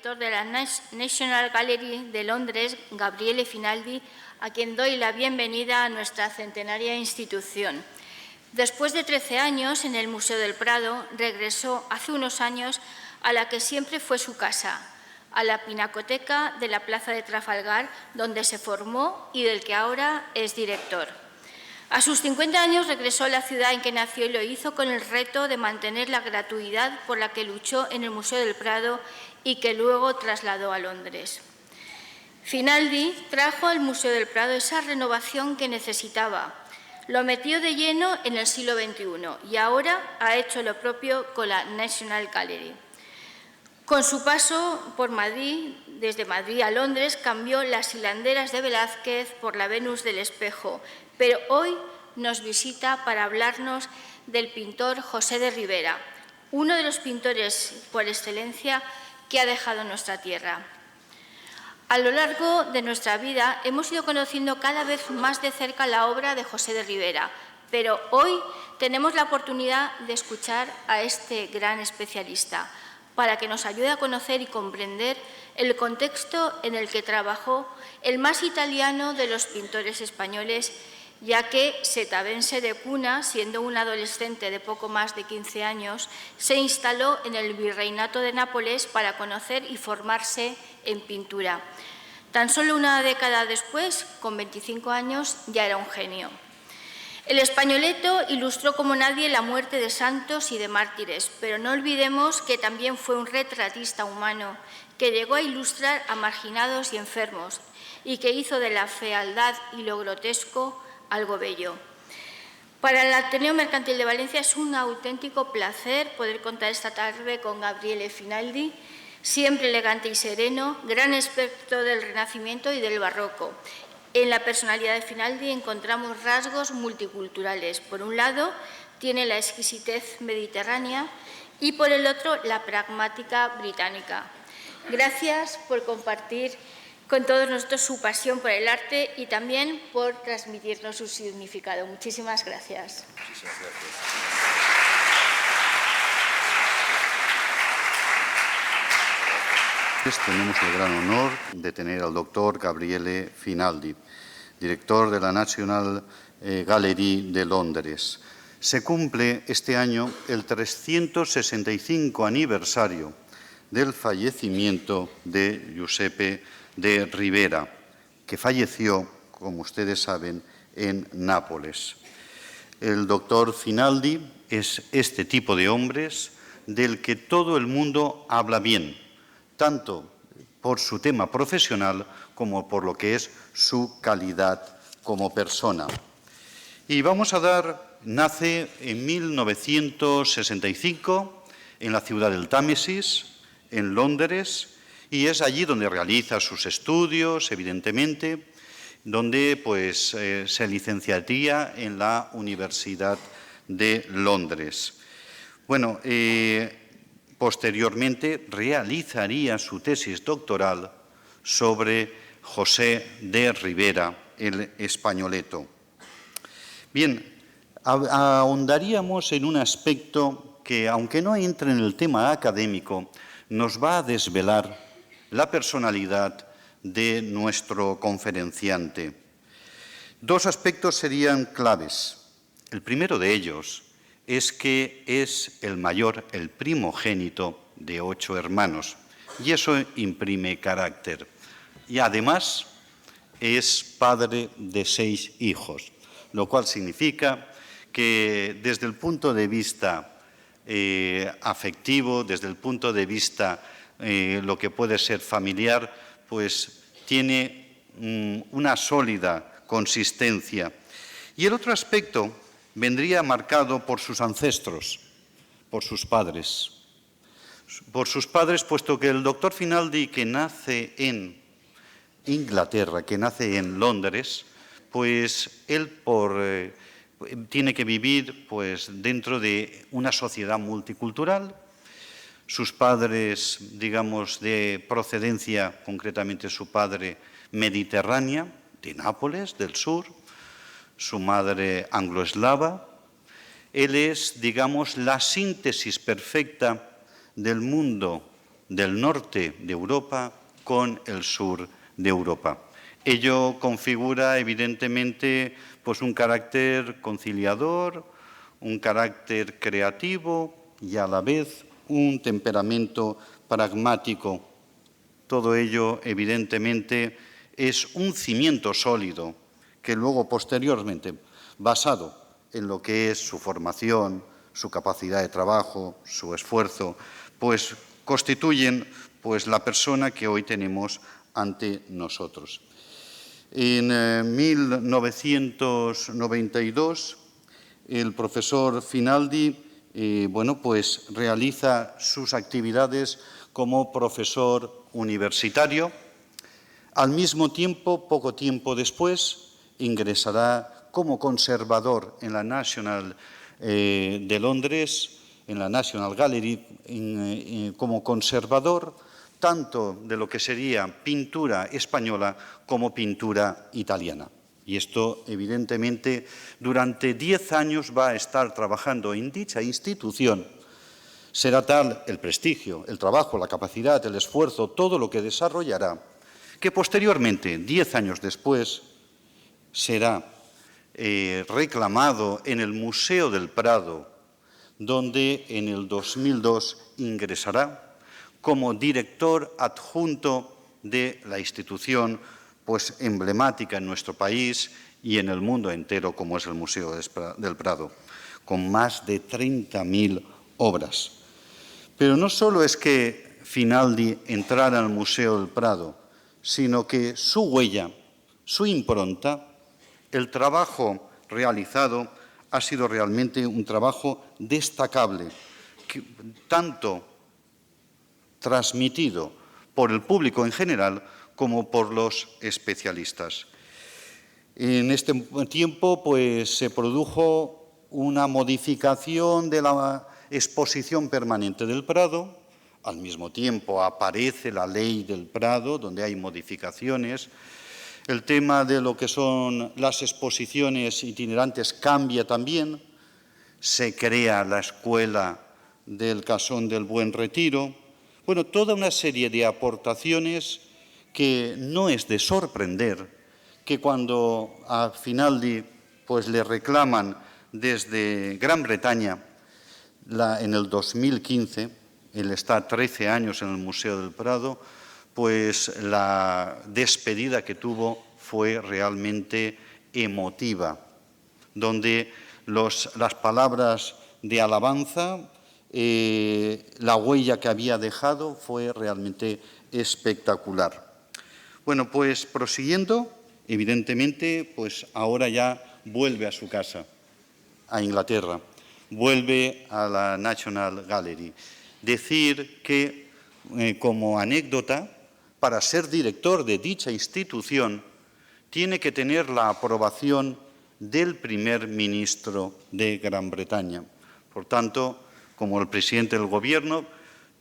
director de la National Gallery de Londres, Gabriele Finaldi, a quien doy la bienvenida a nuestra centenaria institución. Después de 13 años en el Museo del Prado, regresó hace unos años a la que siempre fue su casa, a la Pinacoteca de la Plaza de Trafalgar, donde se formó y del que ahora es director. A sus 50 años regresó a la ciudad en que nació y lo hizo con el reto de mantener la gratuidad por la que luchó en el Museo del Prado y que luego trasladó a Londres. Finaldi trajo al Museo del Prado esa renovación que necesitaba. Lo metió de lleno en el siglo XXI y ahora ha hecho lo propio con la National Gallery. Con su paso por Madrid, desde Madrid a Londres, cambió las hilanderas de Velázquez por la Venus del Espejo, pero hoy nos visita para hablarnos del pintor José de Rivera, uno de los pintores por excelencia que ha dejado nuestra tierra. A lo largo de nuestra vida hemos ido conociendo cada vez más de cerca la obra de José de Rivera, pero hoy tenemos la oportunidad de escuchar a este gran especialista para que nos ayude a conocer y comprender el contexto en el que trabajó el más italiano de los pintores españoles, ya que setavense de cuna, siendo un adolescente de poco más de 15 años, se instaló en el Virreinato de Nápoles para conocer y formarse en pintura. Tan solo una década después, con 25 años, ya era un genio. El españoleto ilustró como nadie la muerte de santos y de mártires, pero no olvidemos que también fue un retratista humano que llegó a ilustrar a marginados y enfermos y que hizo de la fealdad y lo grotesco algo bello. Para el Ateneo Mercantil de Valencia es un auténtico placer poder contar esta tarde con Gabriele Finaldi, siempre elegante y sereno, gran experto del Renacimiento y del Barroco. En la personalidad de Finaldi encontramos rasgos multiculturales. Por un lado, tiene la exquisitez mediterránea y por el otro, la pragmática británica. Gracias por compartir con todos nosotros su pasión por el arte y también por transmitirnos su significado. Muchísimas gracias. Muchísimas gracias. Tenemos el gran honor de tener al doctor Gabriele Finaldi, director de la National Gallery de Londres. Se cumple este año el 365 aniversario del fallecimiento de Giuseppe de Rivera, que falleció, como ustedes saben, en Nápoles. El doctor Finaldi es este tipo de hombres del que todo el mundo habla bien, tanto por su tema profesional como por lo que es su calidad como persona. Y nace en 1965 en la ciudad del Támesis, en Londres, y es allí donde realiza sus estudios, evidentemente, donde se licenciaría en la Universidad de Londres. Bueno, posteriormente realizaría su tesis doctoral sobre José de Rivera, el españoleto. Bien, ahondaríamos en un aspecto que, aunque no entre en el tema académico, nos va a desvelar la personalidad de nuestro conferenciante. Dos aspectos serían claves. El primero de ellos es que es el mayor, el primogénito de 8 hermanos, y eso imprime carácter. Y además es padre de 6 hijos, lo cual significa que desde el punto de vista afectivo, desde el punto de vista lo que puede ser familiar, pues tiene una sólida consistencia. Y el otro aspecto vendría marcado por sus ancestros, por sus padres. Por sus padres, puesto que el doctor Finaldi, que nace en Inglaterra, que nace en Londres, pues él tiene que vivir dentro de una sociedad multicultural. Sus padres, digamos, de procedencia, concretamente su padre mediterránea, de Nápoles, del sur, su madre angloeslava. Él es, digamos, la síntesis perfecta del mundo del norte de Europa con el sur de Europa. Ello configura, evidentemente, pues un carácter conciliador, un carácter creativo y, a la vez, un temperamento pragmático. Todo ello, evidentemente, es un cimiento sólido que luego, posteriormente, basado en lo que es su formación, su capacidad de trabajo, su esfuerzo, pues constituyen pues, la persona que hoy tenemos ante nosotros. En 1992, el profesor Finaldi pues realiza sus actividades como profesor universitario. Al mismo tiempo, poco tiempo después, ingresará como conservador en la National de Londres, en la National Gallery, como conservador tanto de lo que sería pintura española como pintura italiana. Y esto, evidentemente, durante 10 años va a estar trabajando en dicha institución. Será tal el prestigio, el trabajo, la capacidad, el esfuerzo, todo lo que desarrollará, que posteriormente, 10 años después, será reclamado en el Museo del Prado, donde en el 2002 ingresará como director adjunto de la institución pues, emblemática en nuestro país y en el mundo entero, como es el Museo del Prado, con más de 30.000 obras. Pero no solo es que Finaldi entrara al Museo del Prado, sino que su huella, su impronta, el trabajo realizado ha sido realmente un trabajo destacable, tanto transmitido por el público en general como por los especialistas. En este tiempo pues, se produjo una modificación de la exposición permanente del Prado. Al mismo tiempo aparece la ley del Prado, donde hay modificaciones. El tema de lo que son las exposiciones itinerantes cambia también. Se crea la Escuela del Casón del Buen Retiro. Bueno, toda una serie de aportaciones que no es de sorprender que cuando a Finaldi pues, le reclaman desde Gran Bretaña en el 2015, él está 13 años en el Museo del Prado, pues la despedida que tuvo fue realmente emotiva, donde las palabras de alabanza, la huella que había dejado fue realmente espectacular. Bueno, pues prosiguiendo, evidentemente, pues ahora ya vuelve a su casa, a Inglaterra, vuelve a la National Gallery. Decir que, como anécdota, para ser director de dicha institución, tiene que tener la aprobación del primer ministro de Gran Bretaña. Por tanto, como el presidente del Gobierno,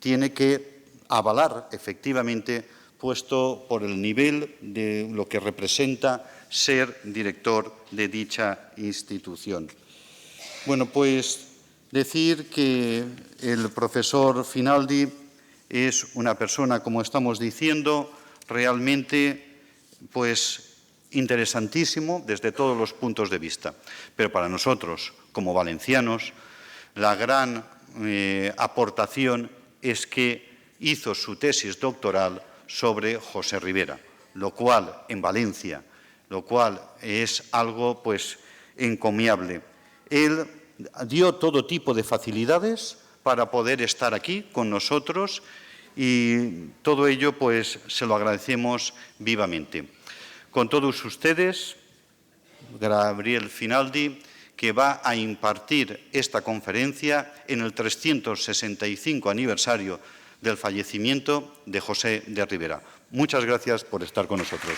tiene que avalar efectivamente, puesto por el nivel de lo que representa ser director de dicha institución. Bueno, pues decir que el profesor Finaldi es una persona, como estamos diciendo, realmente pues interesantísimo desde todos los puntos de vista. Pero para nosotros, como valencianos, la gran aportación es que hizo su tesis doctoral sobre José Rivera, lo cual en Valencia, lo cual es algo pues encomiable. Él dio todo tipo de facilidades para poder estar aquí con nosotros y todo ello pues se lo agradecemos vivamente. Con todos ustedes, Gabriel Finaldi, que va a impartir esta conferencia en el 365 aniversario del fallecimiento de José de Rivera. Muchas gracias por estar con nosotros.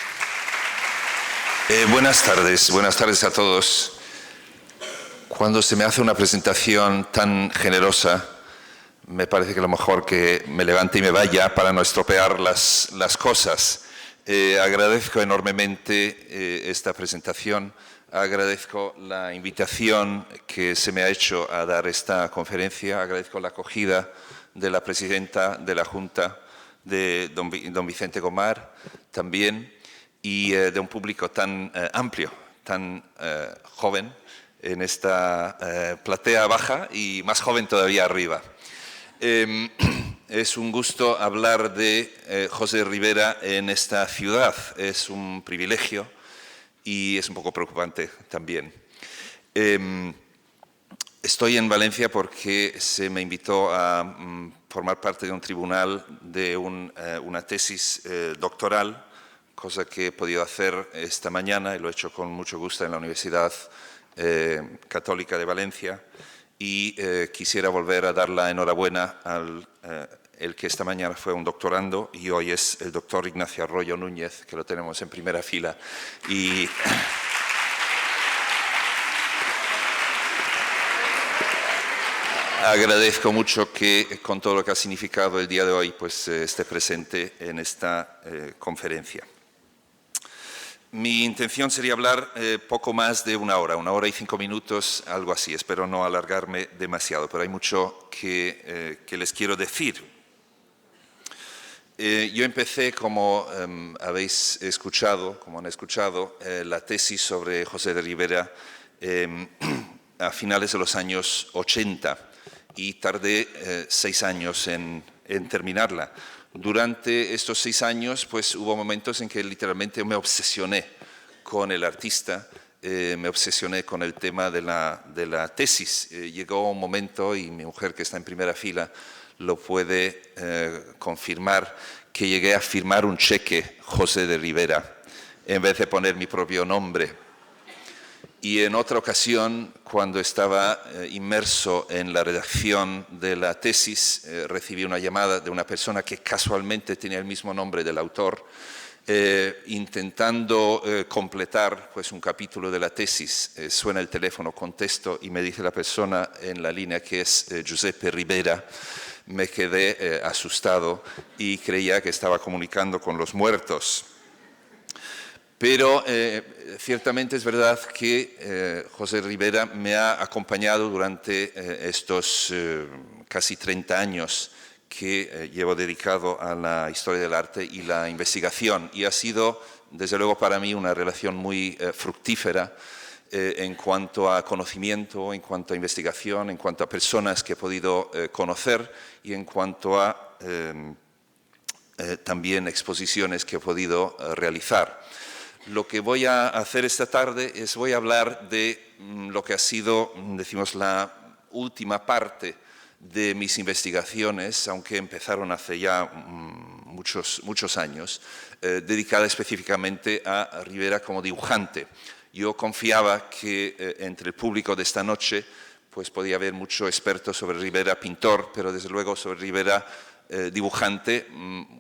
Buenas tardes a todos. Cuando se me hace una presentación tan generosa, me parece que lo mejor que me levante y me vaya para no estropear las cosas. Agradezco enormemente esta presentación, agradezco la invitación que se me ha hecho a dar esta conferencia, agradezco la acogida de la presidenta de la Junta, de don Vicente Gomar también, y de un público tan amplio, tan joven en esta platea baja y más joven todavía arriba. Es un gusto hablar de José Rivera en esta ciudad, es un privilegio y es un poco preocupante también. Estoy en Valencia porque se me invitó a formar parte de un tribunal de una tesis doctoral, cosa que he podido hacer esta mañana y lo he hecho con mucho gusto en la Universidad Católica de Valencia, y quisiera volver a dar la enhorabuena al el que esta mañana fue un doctorando y hoy es el doctor Ignacio Arroyo Núñez, que lo tenemos en primera fila. Y agradezco mucho que, con todo lo que ha significado el día de hoy, pues esté presente en esta conferencia. Mi intención sería hablar poco más de una hora y 5 minutos, algo así. Espero no alargarme demasiado, pero hay mucho que les quiero decir. Yo empecé, como habéis escuchado, como han escuchado, la tesis sobre José de Rivera a finales de los años 80 y tardé 6 años en terminarla. Durante estos 6 años, pues hubo momentos en que literalmente me obsesioné con el artista, me obsesioné con el tema de la tesis. Llegó un momento, y mi mujer, que está en primera fila, lo puede confirmar, que llegué a firmar un cheque José de Rivera en vez de poner mi propio nombre. Y en otra ocasión, cuando estaba inmerso en la redacción de la tesis, recibí una llamada de una persona que casualmente tenía el mismo nombre del autor, intentando completar pues, un capítulo de la tesis. Suena el teléfono, contesto y me dice la persona en la línea que es Giuseppe Rivera. Me quedé asustado y creía que estaba comunicando con los muertos. Pero ciertamente es verdad que José Rivera me ha acompañado durante estos casi 30 años que llevo dedicado a la historia del arte y la investigación, y ha sido desde luego para mí una relación muy fructífera en cuanto a conocimiento, en cuanto a investigación, en cuanto a personas que he podido conocer y en cuanto a también exposiciones que he podido realizar. Lo que voy a hacer esta tarde es voy a hablar de lo que ha sido, decimos, la última parte de mis investigaciones, aunque empezaron hace ya muchos años, dedicada específicamente a Rivera como dibujante. Yo confiaba que entre el público de esta noche pues podía haber mucho experto sobre Rivera pintor, pero desde luego sobre Rivera dibujante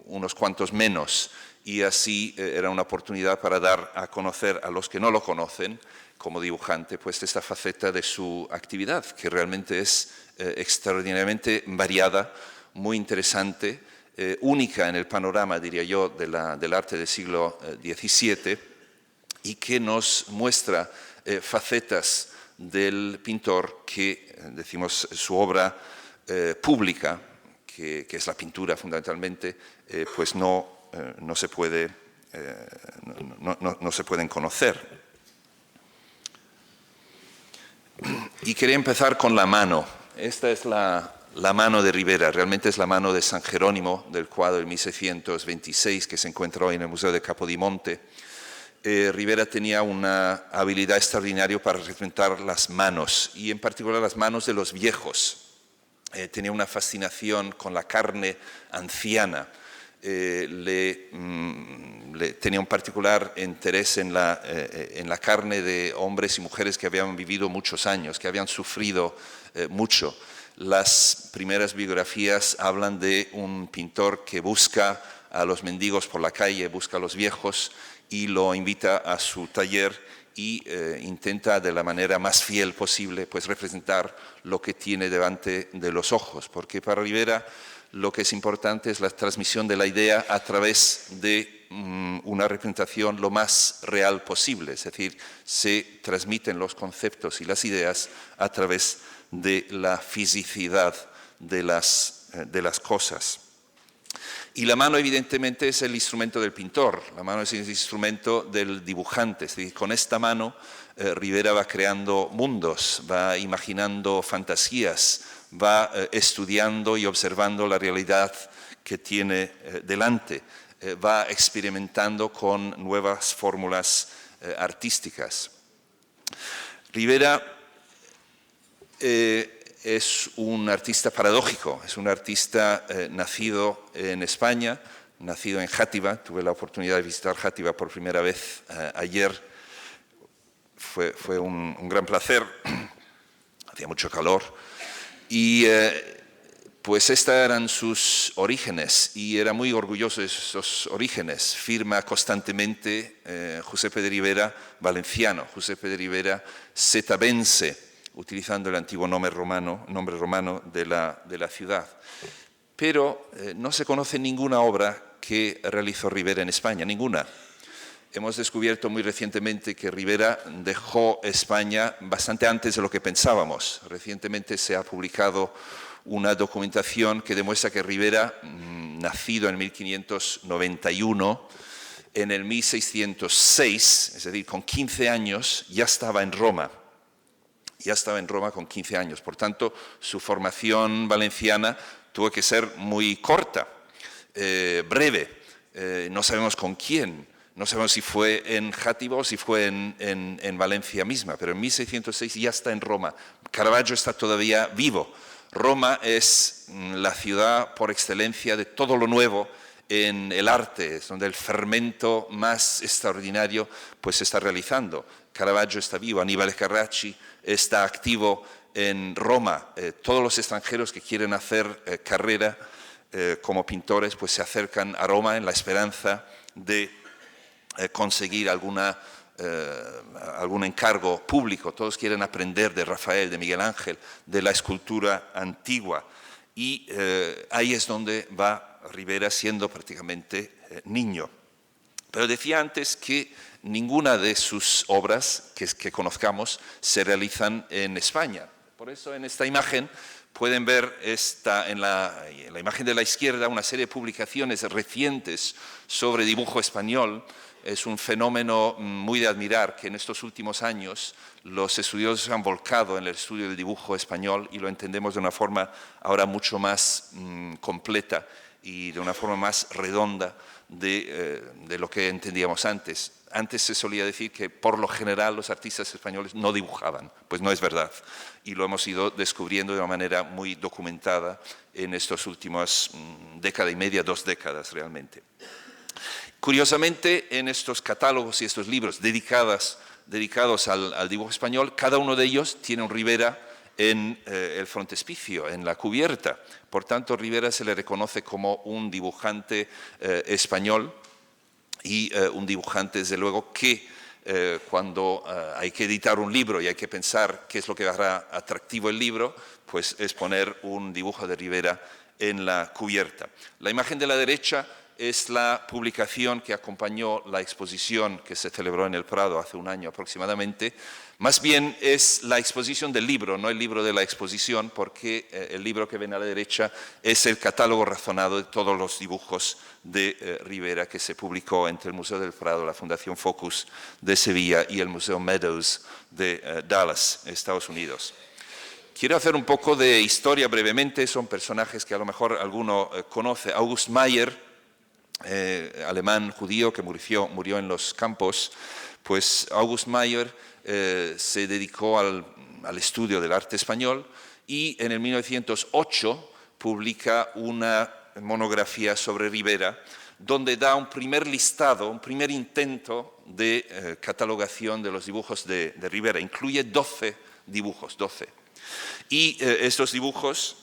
unos cuantos menos. Y así era una oportunidad para dar a conocer a los que no lo conocen como dibujante, pues esta faceta de su actividad, que realmente es extraordinariamente variada, muy interesante, única en el panorama, diría yo, del arte del siglo XVII, y que nos muestra facetas del pintor que, decimos, su obra pública, que es la pintura fundamentalmente, pues no se pueden conocer. Y quería empezar con la mano. Esta es la mano de Rivera, realmente es la mano de San Jerónimo del cuadro de 1626 que se encuentra hoy en el Museo de Capodimonte. Rivera tenía una habilidad extraordinaria para representar las manos, y en particular las manos de los viejos. Tenía una fascinación con la carne anciana. Tenía un particular interés en la carne de hombres y mujeres que habían vivido muchos años, que habían sufrido mucho. Las primeras biografías hablan de un pintor que busca a los mendigos por la calle, busca a los viejos y lo invita a su taller y intenta de la manera más fiel posible pues representar lo que tiene delante de los ojos, porque para Rivera lo que es importante es la transmisión de la idea a través de una representación lo más real posible, es decir, se transmiten los conceptos y las ideas a través de la fisicidad de las de las cosas. Y la mano, evidentemente, es el instrumento del pintor, la mano es el instrumento del dibujante. Es decir, con esta mano Rivera va creando mundos, va imaginando fantasías, va estudiando y observando la realidad que tiene delante, va experimentando con nuevas fórmulas artísticas. Rivera es un artista paradójico, es un artista nacido en España, nacido en Játiva. Tuve la oportunidad de visitar Játiva por primera vez ayer. Fue un gran placer, hacía mucho calor. Y pues estos eran sus orígenes y era muy orgulloso de esos orígenes. Firma constantemente Giuseppe de Rivera valenciano, Giuseppe de Rivera setabense, utilizando el antiguo nombre romano de la ciudad. Pero no se conoce ninguna obra que realizó Rivera en España, ninguna. Hemos descubierto muy recientemente que Rivera dejó España bastante antes de lo que pensábamos. Recientemente se ha publicado una documentación que demuestra que Rivera, nacido en 1591, en el 1606, es decir, con 15 años, ya estaba en Roma. Ya estaba en Roma con 15 años. Por tanto, su formación valenciana tuvo que ser muy corta, breve. No sabemos con quién. No sabemos si fue en Játiva o si fue en Valencia misma, pero en 1606 ya está en Roma. Caravaggio está todavía vivo. Roma es la ciudad por excelencia de todo lo nuevo en el arte, es donde el fermento más extraordinario pues se está realizando. Caravaggio está vivo, Aníbal Carracci está activo en Roma. Todos los extranjeros que quieren hacer carrera como pintores pues se acercan a Roma en la esperanza de conseguir algún encargo público. Todos quieren aprender de Rafael, de Miguel Ángel, de la escultura antigua. Y ahí es donde va Rivera siendo prácticamente niño. Pero decía antes que ninguna de sus obras que conozcamos se realizan en España. Por eso en esta imagen pueden ver en la imagen de la izquierda una serie de publicaciones recientes sobre dibujo español. Es un fenómeno muy de admirar que en estos últimos años los estudiosos se han volcado en el estudio del dibujo español y lo entendemos de una forma ahora mucho más completa y de una forma más redonda de lo que entendíamos antes. Antes se solía decir que por lo general los artistas españoles no dibujaban, pues no es verdad. Y lo hemos ido descubriendo de una manera muy documentada en estas últimas década y media, 2 décadas realmente. Curiosamente, en estos catálogos y estos libros dedicados al dibujo español, cada uno de ellos tiene un Rivera en el frontispicio, en la cubierta. Por tanto, Rivera se le reconoce como un dibujante español y un dibujante, desde luego, que cuando hay que editar un libro y hay que pensar qué es lo que hará atractivo el libro, pues es poner un dibujo de Rivera en la cubierta. La imagen de la derecha es la publicación que acompañó la exposición que se celebró en el Prado hace un año aproximadamente. Más bien es la exposición del libro, no el libro de la exposición, porque el libro que ven a la derecha es el catálogo razonado de todos los dibujos de Rivera que se publicó entre el Museo del Prado, la Fundación Focus de Sevilla y el Museo Meadows de Dallas, Estados Unidos. Quiero hacer un poco de historia brevemente, son personajes que a lo mejor alguno conoce. August Mayer, alemán judío que murió en los campos, pues August Mayer se dedicó al estudio del arte español y en el 1908 publica una monografía sobre Rivera donde da un primer listado, un primer intento de catalogación de los dibujos de Rivera. Incluye 12 dibujos, 12. Y estos dibujos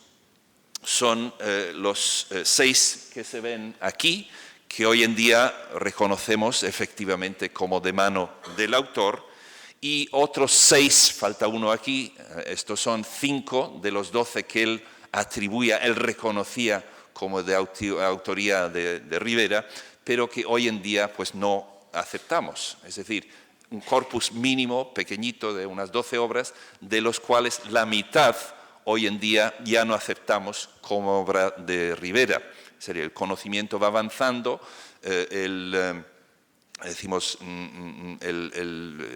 son los 6 que se ven aquí, que hoy en día reconocemos efectivamente como de mano del autor, y otros 6, falta uno aquí, estos son 5 de los 12 que él atribuía, él reconocía como de autoría de Rivera, pero que hoy en día pues no aceptamos. Es decir, un corpus mínimo, pequeñito, de unas 12 obras, de los cuales la mitad hoy en día ya no aceptamos como obra de Rivera. Es decir, el conocimiento va avanzando, el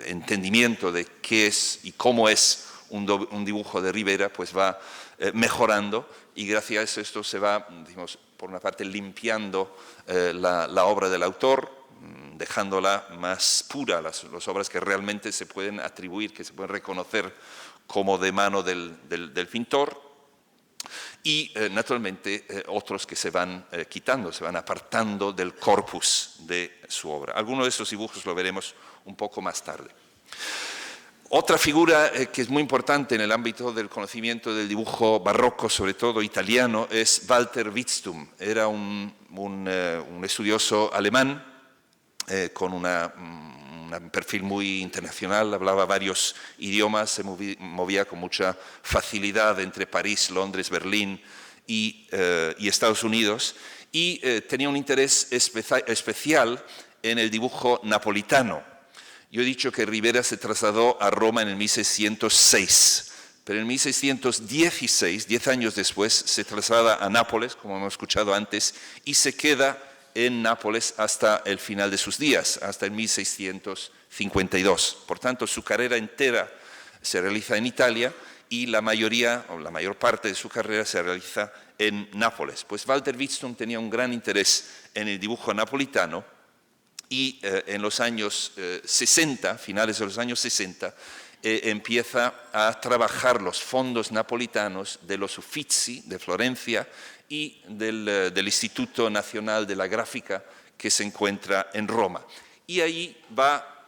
entendimiento de qué es y cómo es un dibujo de Rivera pues va mejorando, y gracias a esto se va, por una parte, limpiando la obra del autor, dejándola más pura, las obras que realmente se pueden atribuir, que se pueden reconocer como de mano del pintor, y naturalmente otros que se van quitando, se van apartando del corpus de su obra. Algunos de estos dibujos lo veremos un poco más tarde. Otra figura que es muy importante en el ámbito del conocimiento del dibujo barroco, sobre todo italiano, es Walter Witstum. Era un estudioso alemán con un perfil muy internacional, hablaba varios idiomas, se movía con mucha facilidad entre París, Londres, Berlín y Estados Unidos, y tenía un interés especial en el dibujo napolitano. Yo he dicho que Rivera se trasladó a Roma en el 1606, pero en 1616, 10 años después, se traslada a Nápoles, como hemos escuchado antes, y se queda en Nápoles hasta el final de sus días, hasta el 1652. Por tanto, su carrera entera se realiza en Italia y la mayor parte de su carrera se realiza en Nápoles. Pues Walter Witstum tenía un gran interés en el dibujo napolitano, y en los años 60, finales de los años 60, empieza a trabajar los fondos napolitanos de los Uffizi de Florencia y del Instituto Nacional de la Gráfica, que se encuentra en Roma. Y ahí va,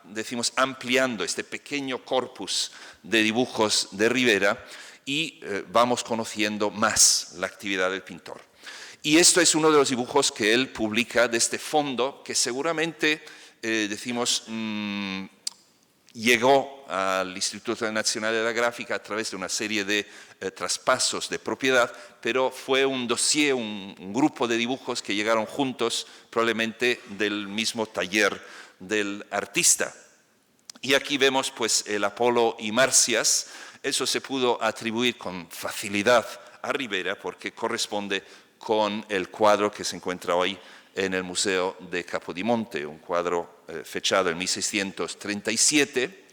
ampliando este pequeño corpus de dibujos de Rivera, y vamos conociendo más la actividad del pintor. Y esto es uno de los dibujos que él publica de este fondo, que seguramente, llegó al Instituto Nacional de la Gráfica a través de una serie de traspasos de propiedad, pero fue un dossier, un grupo de dibujos que llegaron juntos, probablemente del mismo taller del artista. Y aquí vemos pues el Apolo y Marcias. Eso se pudo atribuir con facilidad a Rivera porque corresponde con el cuadro que se encuentra hoy en el Museo de Capodimonte, un cuadro fechado en 1637.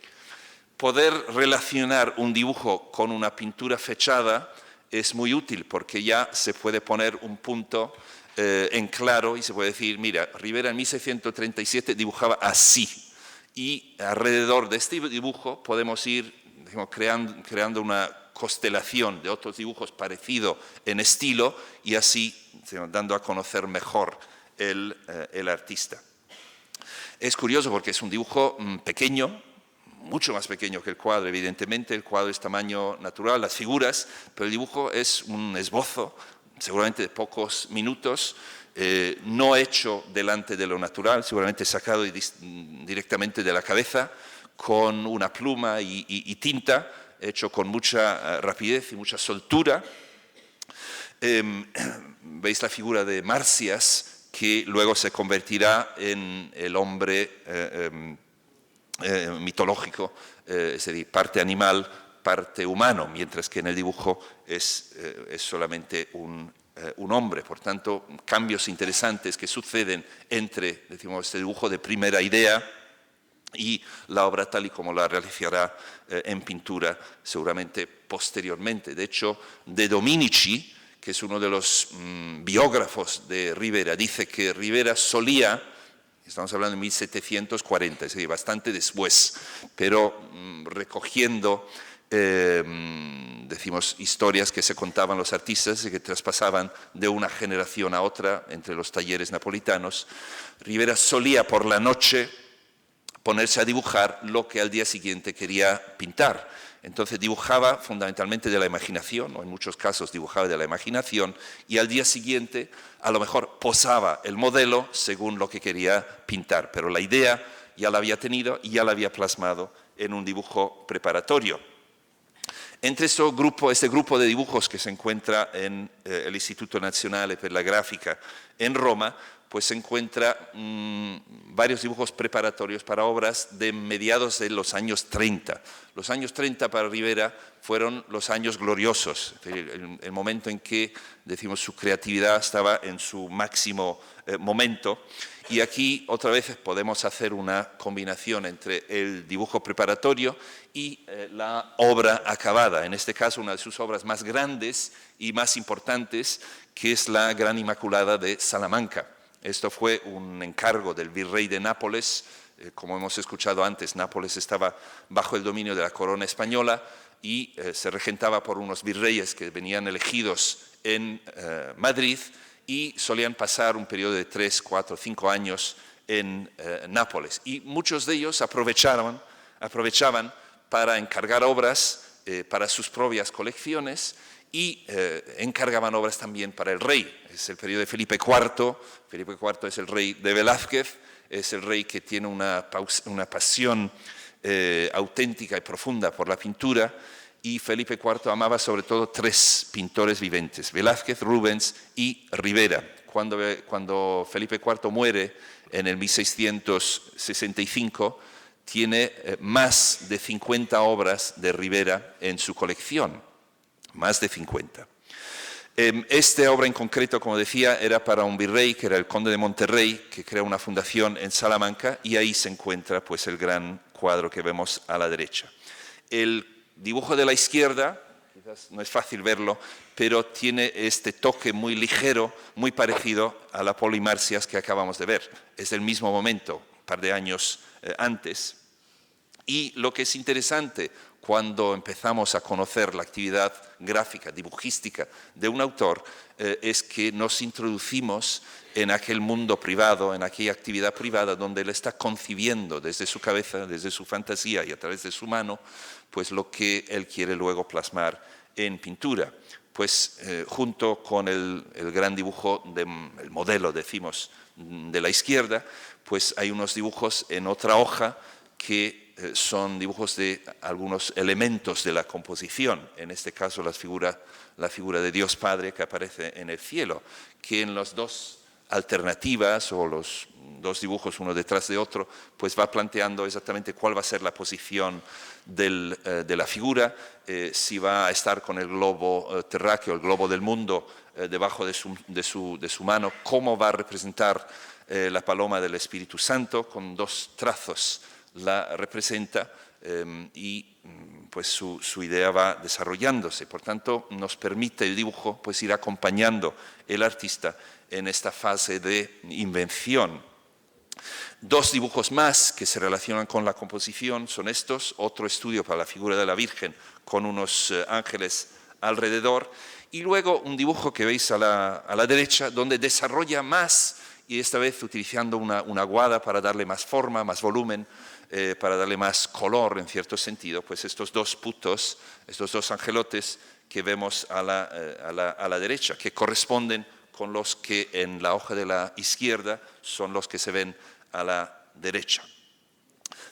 Poder relacionar un dibujo con una pintura fechada es muy útil porque ya se puede poner un punto en claro y se puede decir, mira, Rivera en 1637 dibujaba así, y alrededor de este dibujo podemos ir creando una constelación de otros dibujos parecidos en estilo, y así dando a conocer mejor el artista. Es curioso porque es un dibujo pequeño, mucho más pequeño que el cuadro, evidentemente. El cuadro es tamaño natural, las figuras, pero el dibujo es un esbozo, seguramente de pocos minutos, no hecho delante de lo natural, seguramente sacado directamente de la cabeza, con una pluma y tinta, hecho con mucha rapidez y mucha soltura. Veis la figura de Marcias, que luego se convertirá en el hombre mitológico, es decir, parte animal, parte humano, mientras que en el dibujo es solamente un hombre. Por tanto, cambios interesantes que suceden entre, este dibujo de primera idea y la obra tal y como la realizará en pintura seguramente posteriormente. De hecho, De Dominici, que es uno de los biógrafos de Rivera, dice que Rivera solía, estamos hablando de 1740, es decir, bastante después, pero recogiendo historias que se contaban los artistas y que traspasaban de una generación a otra entre los talleres napolitanos. Rivera solía por la noche ponerse a dibujar lo que al día siguiente quería pintar. Entonces dibujaba fundamentalmente de la imaginación, o en muchos casos dibujaba de la imaginación, y al día siguiente a lo mejor posaba el modelo según lo que quería pintar, pero la idea ya la había tenido y ya la había plasmado en un dibujo preparatorio. Entre este grupo de dibujos que se encuentra en el Instituto Nazionale per la Grafica en Roma, pues se encuentra varios dibujos preparatorios para obras de mediados de los años 30. Los años 30 para Rivera fueron los años gloriosos, el momento en que, decimos, su creatividad estaba en su máximo momento. Y aquí otra vez podemos hacer una combinación entre el dibujo preparatorio y la obra acabada. En este caso, una de sus obras más grandes y más importantes, que es la Gran Inmaculada de Salamanca. Esto fue un encargo del virrey de Nápoles. Como hemos escuchado antes, Nápoles estaba bajo el dominio de la corona española y se regentaba por unos virreyes que venían elegidos en Madrid, y solían pasar un periodo de 3, 4, 5 años en Nápoles. Y muchos de ellos aprovechaban para encargar obras para sus propias colecciones y encargaban obras también para el rey. Es el periodo de Felipe IV. Felipe IV es el rey de Velázquez, es el rey que tiene una pasión auténtica y profunda por la pintura. Y Felipe IV amaba sobre todo 3 pintores viventes, Velázquez, Rubens y Rivera. Cuando Felipe IV muere en el 1665, tiene más de 50 obras de Rivera en su colección, más de 50. Esta obra en concreto, como decía, era para un virrey, que era el conde de Monterrey, que crea una fundación en Salamanca, y ahí se encuentra pues, el gran cuadro que vemos a la derecha. El dibujo de la izquierda, quizás no es fácil verlo, pero tiene este toque muy ligero, muy parecido a la Polimarcias que acabamos de ver. Es del mismo momento, un par de años antes. Y lo que es interesante cuando empezamos a conocer la actividad gráfica, dibujística de un autor, es que nos introducimos en aquel mundo privado, en aquella actividad privada donde él está concibiendo desde su cabeza, desde su fantasía y a través de su mano, pues lo que él quiere luego plasmar en pintura. Pues junto con el gran dibujo, el modelo, decimos, de la izquierda, pues hay unos dibujos en otra hoja que son dibujos de algunos elementos de la composición, en este caso la figura de Dios Padre que aparece en el cielo, que en las dos alternativas o los 2 dibujos uno detrás de otro, pues va planteando exactamente cuál va a ser la posición de la figura, si va a estar con el globo terráqueo, el globo del mundo, debajo de su mano, cómo va a representar la paloma del Espíritu Santo, con 2 trazos la representa y pues su idea va desarrollándose. Por tanto, nos permite el dibujo pues ir acompañando el artista en esta fase de invención. 2 dibujos más que se relacionan con la composición son estos: otro estudio para la figura de la Virgen con unos ángeles alrededor, y luego un dibujo que veis a la derecha donde desarrolla más, y esta vez utilizando una aguada para darle más forma, más volumen, para darle más color en cierto sentido, pues estos 2 putos, estos 2 angelotes que vemos a la derecha, que corresponden con los que en la hoja de la izquierda son los que se ven a la derecha.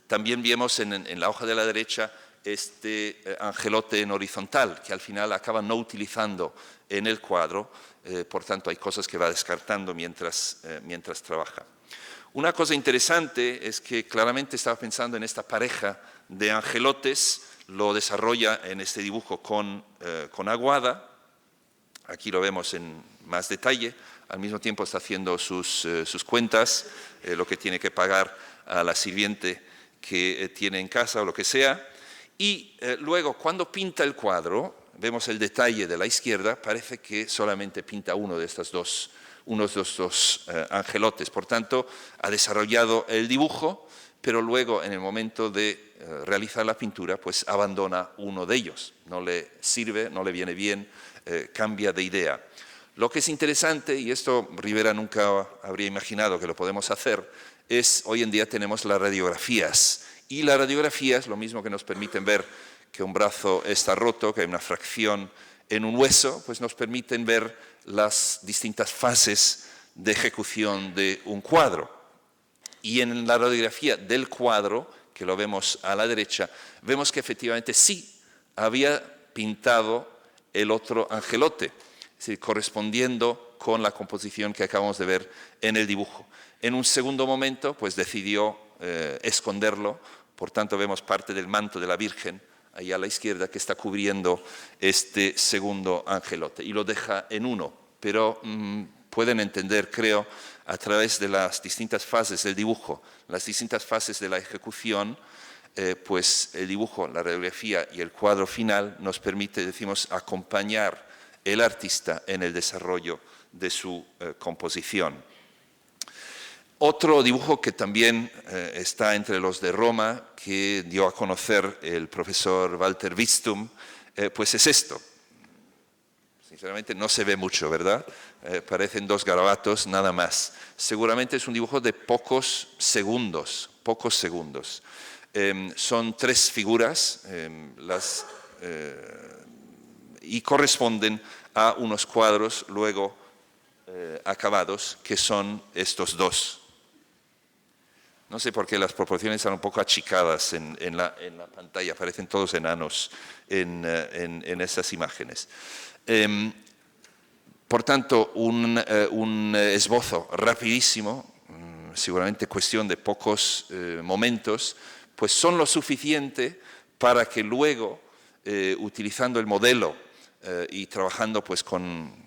También vemos en la hoja de la derecha este angelote en horizontal, que al final acaba no utilizando en el cuadro, por tanto hay cosas que va descartando mientras trabaja. Una cosa interesante es que claramente estaba pensando en esta pareja de angelotes, lo desarrolla en este dibujo con aguada, aquí lo vemos en más detalle, al mismo tiempo está haciendo sus cuentas, lo que tiene que pagar a la sirviente que tiene en casa o lo que sea, y luego cuando pinta el cuadro, vemos el detalle de la izquierda, parece que solamente pinta uno de estos dos angelotes. Por tanto, ha desarrollado el dibujo, pero luego en el momento de realizar la pintura, pues abandona uno de ellos. No le sirve, no le viene bien, cambia de idea. Lo que es interesante, y esto Rivera nunca habría imaginado que lo podemos hacer, es hoy en día tenemos las radiografías. Y las radiografías, lo mismo que nos permiten ver que un brazo está roto, que hay una fracción en un hueso, pues nos permiten ver las distintas fases de ejecución de un cuadro. Y en la radiografía del cuadro, que lo vemos a la derecha, vemos que efectivamente sí había pintado el otro angelote, es decir, correspondiendo con la composición que acabamos de ver en el dibujo. En un segundo momento, pues decidió esconderlo, por tanto vemos parte del manto de la Virgen ahí a la izquierda que está cubriendo este segundo angelote y lo deja en uno, pero pueden entender, creo, a través de las distintas fases del dibujo, las distintas fases de la ejecución, pues el dibujo, la radiografía y el cuadro final nos permite, decimos, acompañar el artista en el desarrollo de su composición. Otro dibujo que también está entre los de Roma, que dio a conocer el profesor Walter Witstum, pues es esto. Sinceramente no se ve mucho, ¿verdad? Parecen 2 garabatos, nada más. Seguramente es un dibujo de pocos segundos. Son 3 figuras y corresponden a unos cuadros luego acabados, que son estos 2. No sé por qué las proporciones están un poco achicadas en la pantalla, parecen todos enanos en esas imágenes. Por tanto, un esbozo rapidísimo, seguramente cuestión de pocos momentos, pues son lo suficiente para que luego, utilizando el modelo y trabajando pues con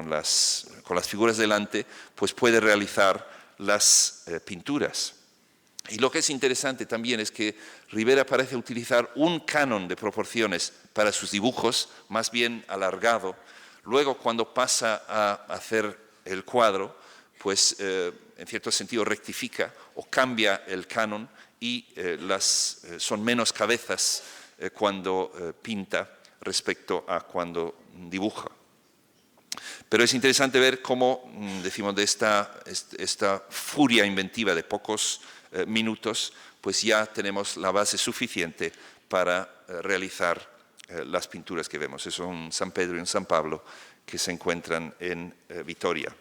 las figuras delante, pues puede realizar las pinturas. Y lo que es interesante también es que Ribera parece utilizar un canon de proporciones para sus dibujos, más bien alargado. Luego, cuando pasa a hacer el cuadro, pues en cierto sentido rectifica o cambia el canon y son menos cabezas cuando pinta respecto a cuando dibuja. Pero es interesante ver cómo, decimos, de esta furia inventiva de pocos minutos, pues ya tenemos la base suficiente para realizar las pinturas que vemos. Es un San Pedro y un San Pablo que se encuentran en Vitoria.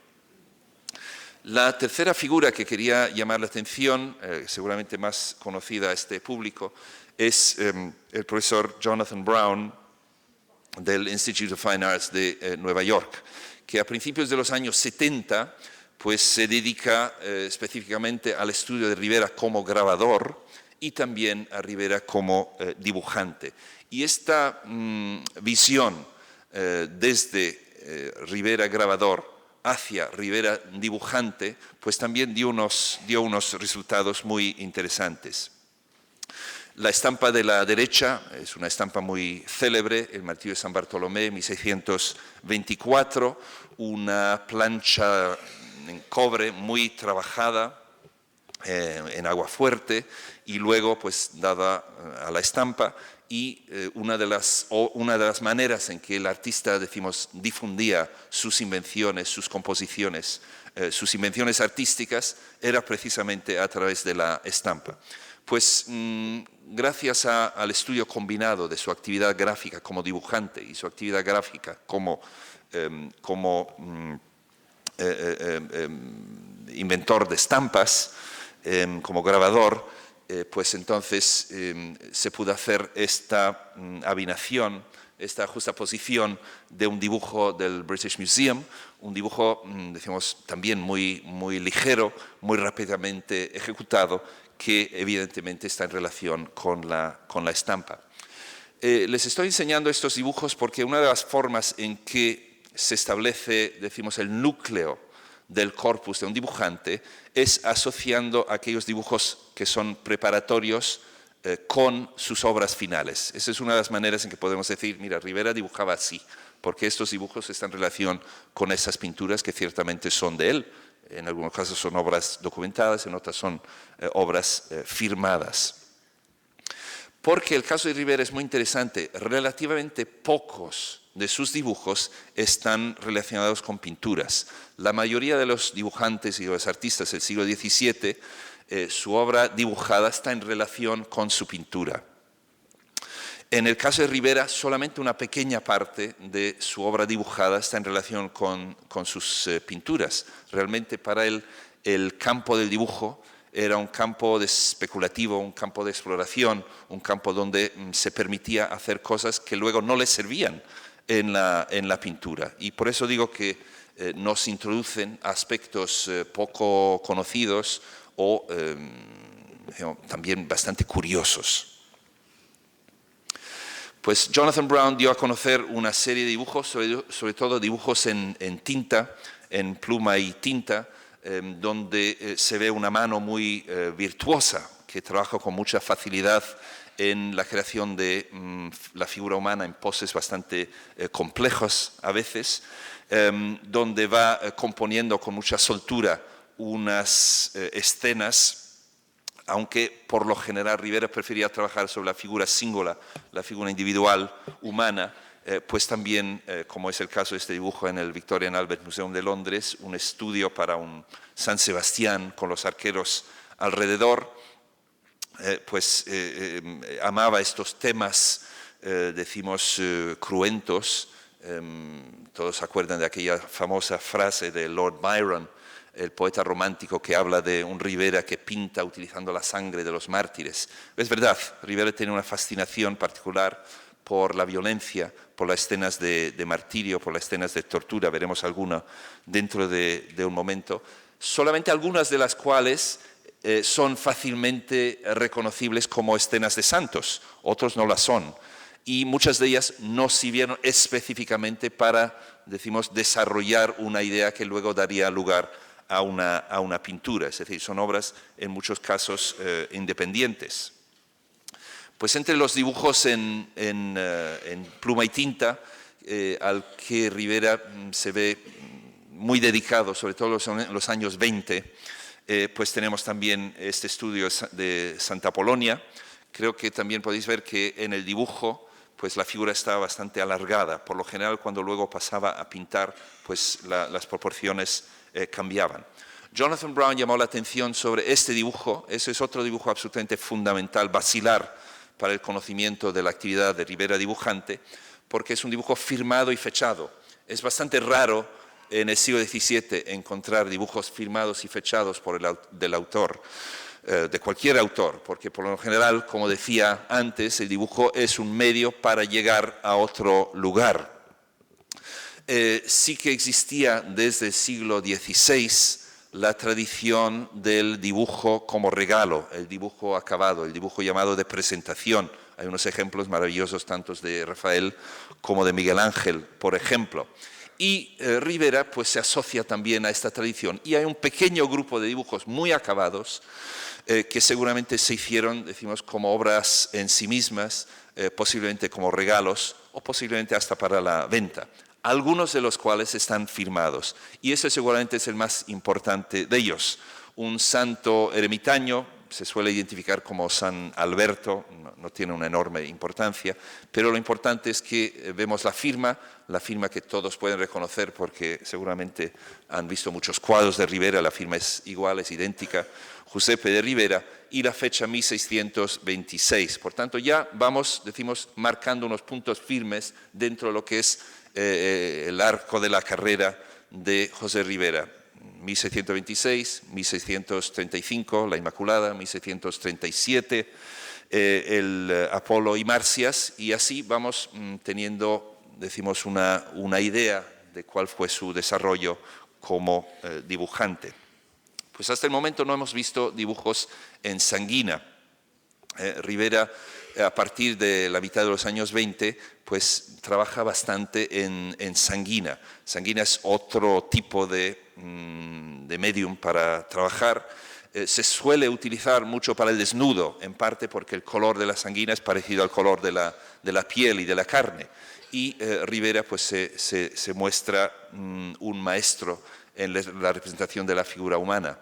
La tercera figura que quería llamar la atención, seguramente más conocida a este público, es el profesor Jonathan Brown del Institute of Fine Arts de Nueva York, que a principios de los años 70 pues, se dedica específicamente al estudio de Ribera como grabador y también a Ribera como dibujante. Y esta visión desde Ribera grabador hacia Ribera dibujante, pues también dio unos resultados muy interesantes. La estampa de la derecha es una estampa muy célebre, el martillo de San Bartolomé, 1624, una plancha en cobre muy trabajada en agua fuerte y luego pues dada a la estampa y una de las maneras en que el artista, decimos, difundía sus invenciones, sus composiciones, sus invenciones artísticas era precisamente a través de la estampa. Pues gracias al estudio combinado de su actividad gráfica como dibujante y su actividad gráfica como inventor de estampas, como grabador, pues entonces se pudo hacer esta avinación, esta justaposición de un dibujo del British Museum, un dibujo, decimos, también muy ligero, muy rápidamente ejecutado, que evidentemente está en relación con la estampa. Les estoy enseñando estos dibujos porque una de las formas en que se establece, decimos, el núcleo del corpus de un dibujante es asociando aquellos dibujos que son preparatorios con sus obras finales. Esa es una de las maneras en que podemos decir, mira, Ribera dibujaba así, porque estos dibujos están en relación con esas pinturas que ciertamente son de él. En algunos casos son obras documentadas, en otras son obras firmadas. Porque el caso de Ribera es muy interesante, relativamente pocos de sus dibujos están relacionados con pinturas. La mayoría de los dibujantes y los artistas del siglo XVII, su obra dibujada está en relación con su pintura. En el caso de Ribera, solamente una pequeña parte de su obra dibujada está en relación con sus pinturas. Realmente para él el campo del dibujo era un campo especulativo, un campo de exploración, un campo donde se permitía hacer cosas que luego no le servían en la pintura. Y por eso digo que nos introducen aspectos poco conocidos o también bastante curiosos. Pues Jonathan Brown dio a conocer una serie de dibujos, sobre todo dibujos en tinta, en pluma y tinta, donde se ve una mano muy virtuosa, que trabaja con mucha facilidad en la creación de la figura humana en poses bastante complejas a veces, donde va componiendo con mucha soltura unas escenas, aunque por lo general Rivera prefería trabajar sobre la figura singular, la figura individual humana, pues también, como es el caso de este dibujo en el Victoria and Albert Museum de Londres, un estudio para un San Sebastián con los arqueros alrededor, pues amaba estos temas, decimos, cruentos. Todos se acuerdan de aquella famosa frase de Lord Byron, el poeta romántico, que habla de un Rivera que pinta utilizando la sangre de los mártires. Es verdad, Rivera tiene una fascinación particular por la violencia, por las escenas de martirio, por las escenas de tortura. Veremos alguna dentro de un momento. Solamente algunas de las cuales son fácilmente reconocibles como escenas de santos, otros no las son. Y muchas de ellas no sirvieron específicamente para, decimos, desarrollar una idea que luego daría lugar a una pintura. Es decir, son obras en muchos casos independientes. Pues entre los dibujos en pluma y tinta, al que Rivera se ve muy dedicado, sobre todo en los años 20, pues tenemos también este estudio de Santa Polonia. Creo que también podéis ver que en el dibujo pues la figura estaba bastante alargada. Por lo general, cuando luego pasaba a pintar, pues las proporciones cambiaban. Jonathan Brown llamó la atención sobre este dibujo. Ese es otro dibujo absolutamente fundamental, basilar para el conocimiento de la actividad de Rivera dibujante, porque es un dibujo firmado y fechado. Es bastante raro en el siglo XVII encontrar dibujos firmados y fechados del autor, de cualquier autor, porque por lo general, como decía antes, el dibujo es un medio para llegar a otro lugar. Sí que existía desde el siglo XVI la tradición del dibujo como regalo, el dibujo acabado, el dibujo llamado de presentación. Hay unos ejemplos maravillosos, tanto de Rafael como de Miguel Ángel, por ejemplo. Y Rivera pues se asocia también a esta tradición. Y hay un pequeño grupo de dibujos muy acabados que seguramente se hicieron, decimos, como obras en sí mismas, posiblemente como regalos o posiblemente hasta para la venta. Algunos de los cuales están firmados. Y ese seguramente es el más importante de ellos. Un santo ermitaño, se suele identificar como San Alberto, no tiene una enorme importancia, pero lo importante es que vemos la firma que todos pueden reconocer porque seguramente han visto muchos cuadros de Rivera, la firma es igual, es idéntica, Giuseppe de Rivera, y la fecha 1626. Por tanto, ya vamos, decimos, marcando unos puntos firmes dentro de lo que es el arco de la carrera de José Rivera. 1626, 1635, la Inmaculada, 1637, el Apolo y Marcias, y así vamos teniendo, decimos, una idea de cuál fue su desarrollo como dibujante. Pues hasta el momento no hemos visto dibujos en sanguina. Rivera, a partir de la mitad de los años 20, pues trabaja bastante en sanguina. Sanguina es otro tipo de medium para trabajar. Se suele utilizar mucho para el desnudo, en parte porque el color de la sanguina es parecido al color de la piel y de la carne. Y Rivera pues se muestra un maestro en la representación de la figura humana.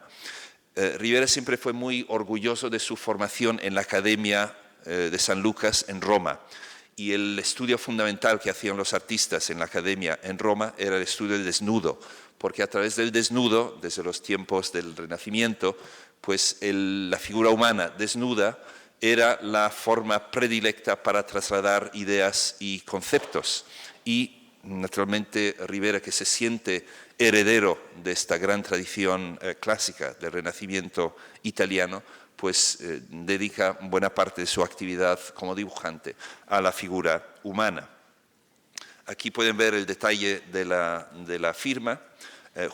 Rivera siempre fue muy orgulloso de su formación en la Academia de San Lucas en Roma. Y el estudio fundamental que hacían los artistas en la Academia en Roma era el estudio del desnudo, porque a través del desnudo, desde los tiempos del Renacimiento, pues la figura humana desnuda era la forma predilecta para trasladar ideas y conceptos. Y naturalmente Rivera, que se siente heredero de esta gran tradición clásica del Renacimiento italiano, pues dedica buena parte de su actividad como dibujante a la figura humana. Aquí pueden ver el detalle de la firma,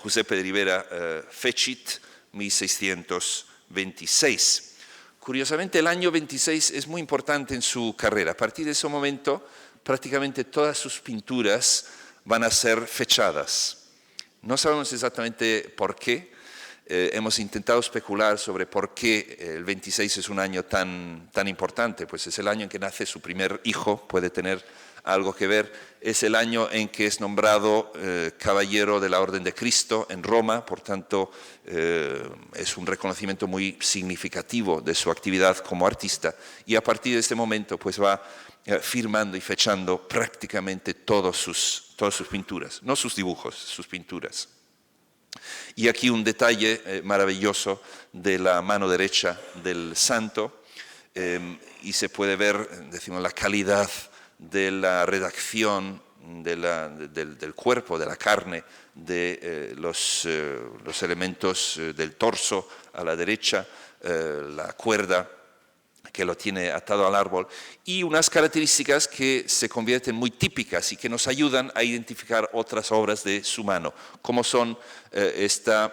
Giuseppe de Ribera Fecit, 1626. Curiosamente, el año 26 es muy importante en su carrera. A partir de ese momento, prácticamente todas sus pinturas van a ser fechadas. No sabemos exactamente por qué. Hemos intentado especular sobre por qué el 26 es un año tan importante. Pues es el año en que nace su primer hijo, puede tener algo que ver. Es el año en que es nombrado caballero de la Orden de Cristo en Roma, por tanto es un reconocimiento muy significativo de su actividad como artista, y a partir de este momento pues va firmando y fechando prácticamente todas sus pinturas, no sus dibujos, sus pinturas. Y aquí un detalle maravilloso de la mano derecha del santo, y se puede ver, decimos, la calidad de la redacción del cuerpo, de la carne, de los elementos del torso a la derecha, la cuerda que lo tiene atado al árbol, y unas características que se convierten muy típicas y que nos ayudan a identificar otras obras de su mano, como son estas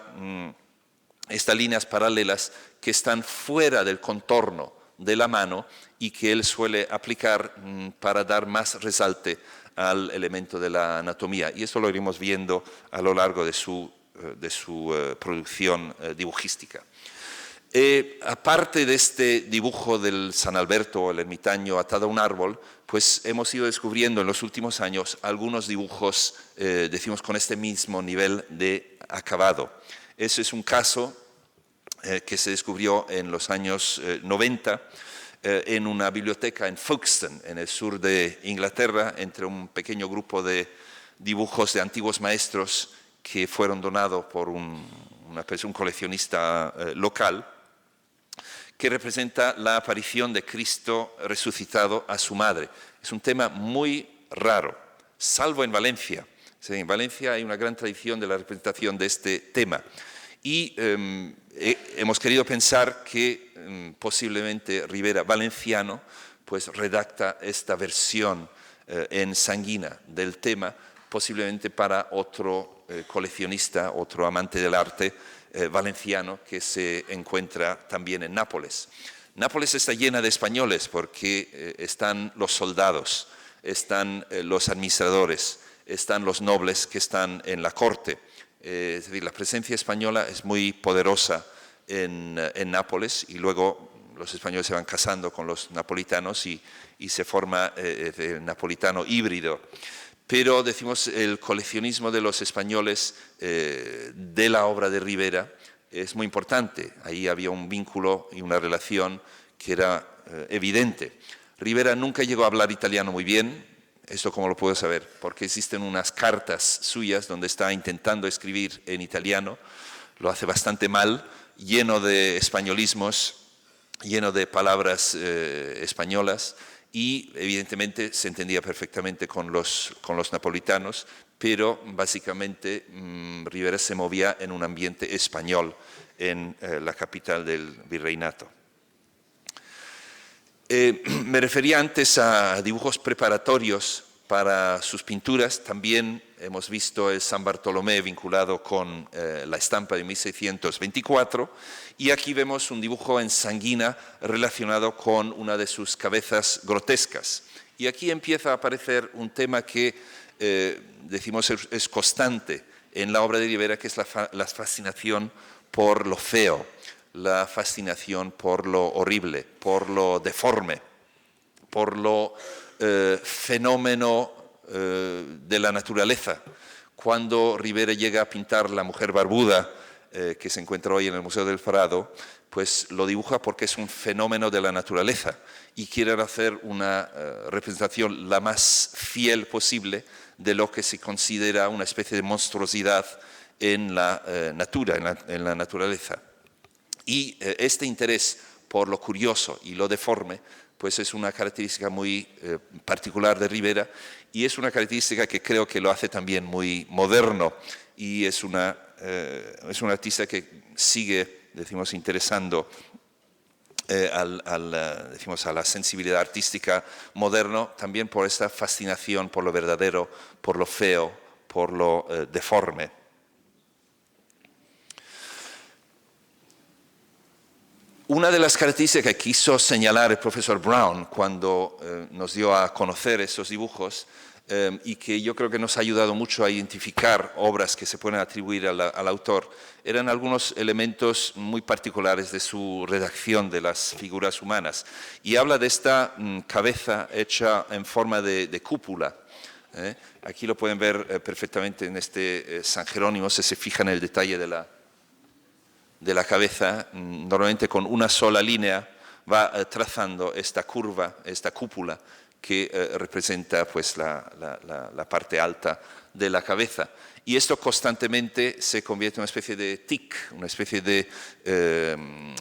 líneas paralelas que están fuera del contorno de la mano y que él suele aplicar para dar más resalte al elemento de la anatomía. Y esto lo iremos viendo a lo largo de su producción dibujística. Aparte de este dibujo del San Alberto, el ermitaño atado a un árbol, pues hemos ido descubriendo en los últimos años algunos dibujos, decimos, con este mismo nivel de acabado. Ese es un caso que se descubrió en los años 90 en una biblioteca en Folkestone, en el sur de Inglaterra, entre un pequeño grupo de dibujos de antiguos maestros que fueron donados por un coleccionista local, que representa la aparición de Cristo resucitado a su madre. Es un tema muy raro, salvo en Valencia. En Valencia hay una gran tradición de la representación de este tema. Y hemos querido pensar que posiblemente Ribera Valenciano pues redacta esta versión en sanguina del tema, posiblemente para otro coleccionista, otro amante del arte valenciano que se encuentra también en Nápoles. Nápoles está llena de españoles porque están los soldados, están los administradores, están los nobles que están en la corte. Es decir, la presencia española es muy poderosa en Nápoles, y luego los españoles se van casando con los napolitanos y se forma el napolitano híbrido. Pero, decimos, el coleccionismo de los españoles de la obra de Ribera es muy importante. Ahí había un vínculo y una relación que era evidente. Ribera nunca llegó a hablar italiano muy bien. ¿Esto cómo lo puedo saber? Porque existen unas cartas suyas donde está intentando escribir en italiano. Lo hace bastante mal, lleno de españolismos, lleno de palabras españolas, y evidentemente se entendía perfectamente con los napolitanos, pero básicamente Ribera se movía en un ambiente español en la capital del virreinato. Me refería antes a dibujos preparatorios para sus pinturas. También hemos visto el San Bartolomé vinculado con la estampa de 1624, y aquí vemos un dibujo en sanguina relacionado con una de sus cabezas grotescas. Y aquí empieza a aparecer un tema que decimos es constante en la obra de Ribera, que es la fascinación por lo feo, la fascinación por lo horrible, por lo deforme, por lo fenómeno de la naturaleza. Cuando Ribera llega a pintar la mujer barbuda, que se encuentra hoy en el Museo del Prado, pues lo dibuja porque es un fenómeno de la naturaleza y quiere hacer una representación la más fiel posible de lo que se considera una especie de monstruosidad en la naturaleza. Y este interés por lo curioso y lo deforme pues es una característica muy particular de Ribera, y es una característica que creo que lo hace también muy moderno, y es un artista que sigue, decimos, interesando decimos, a la sensibilidad artística moderno, también por esta fascinación por lo verdadero, por lo feo, por lo deforme. Una de las características que quiso señalar el profesor Brown cuando nos dio a conocer esos dibujos y que yo creo que nos ha ayudado mucho a identificar obras que se pueden atribuir al autor, eran algunos elementos muy particulares de su redacción de las figuras humanas. Y habla de esta cabeza hecha en forma de cúpula. Aquí lo pueden ver perfectamente en este San Jerónimo, si se fijan en el detalle de la cabeza, normalmente con una sola línea va trazando esta curva, esta cúpula, que representa pues, la parte alta de la cabeza. Y esto constantemente se convierte en una especie de tic, una especie de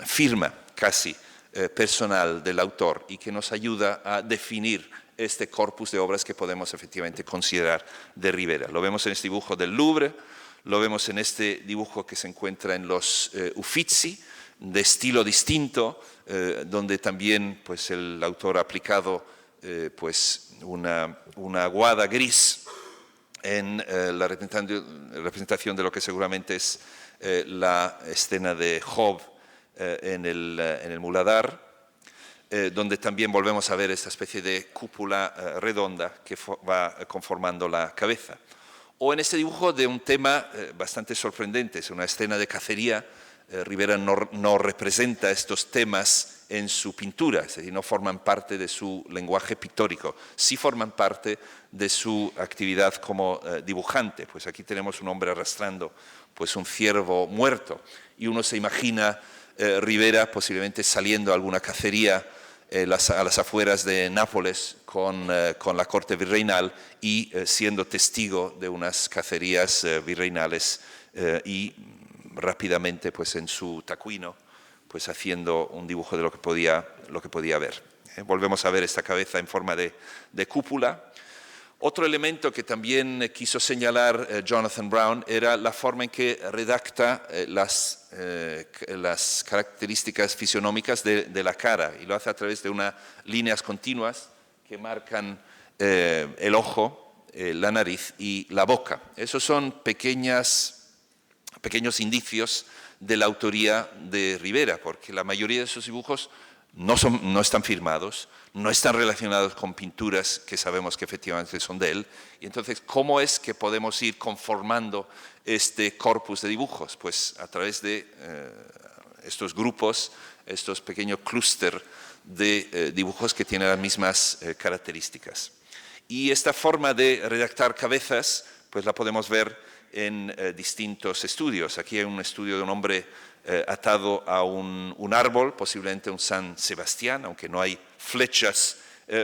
firma casi personal del autor y que nos ayuda a definir este corpus de obras que podemos efectivamente considerar de Ribera. Lo vemos en este dibujo del Louvre, lo vemos en este dibujo que se encuentra en los Uffizi, de estilo distinto, donde también pues, el autor ha aplicado pues una aguada gris en la representación de lo que seguramente es la escena de Job en el muladar, donde también volvemos a ver esta especie de cúpula redonda que va conformando la cabeza. O en este dibujo de un tema bastante sorprendente, es una escena de cacería. Ribera no representa estos temas en su pintura, es decir, no forman parte de su lenguaje pictórico, sí forman parte de su actividad como dibujante. Pues aquí tenemos un hombre arrastrando pues, un ciervo muerto y uno se imagina Ribera posiblemente saliendo a alguna cacería a las afueras de Nápoles con la corte virreinal y siendo testigo de unas cacerías virreinales y rápidamente pues, en su tacuino pues, haciendo un dibujo de lo que podía ver. Volvemos a ver esta cabeza en forma de cúpula. Otro elemento que también quiso señalar Jonathan Brown era la forma en que redacta las características fisionómicas de la cara y lo hace a través de unas líneas continuas que marcan el ojo, la nariz y la boca. Esos son pequeños indicios de la autoría de Ribera, porque la mayoría de esos dibujos no están firmados, no están relacionados con pinturas que sabemos que efectivamente son de él. Y entonces, ¿cómo es que podemos ir conformando este corpus de dibujos? Pues a través de estos grupos, estos pequeños clústeres de dibujos que tienen las mismas características. Y esta forma de redactar cabezas, pues la podemos ver en distintos estudios. Aquí hay un estudio de un hombre atado a un árbol, posiblemente un San Sebastián, aunque no hay flechas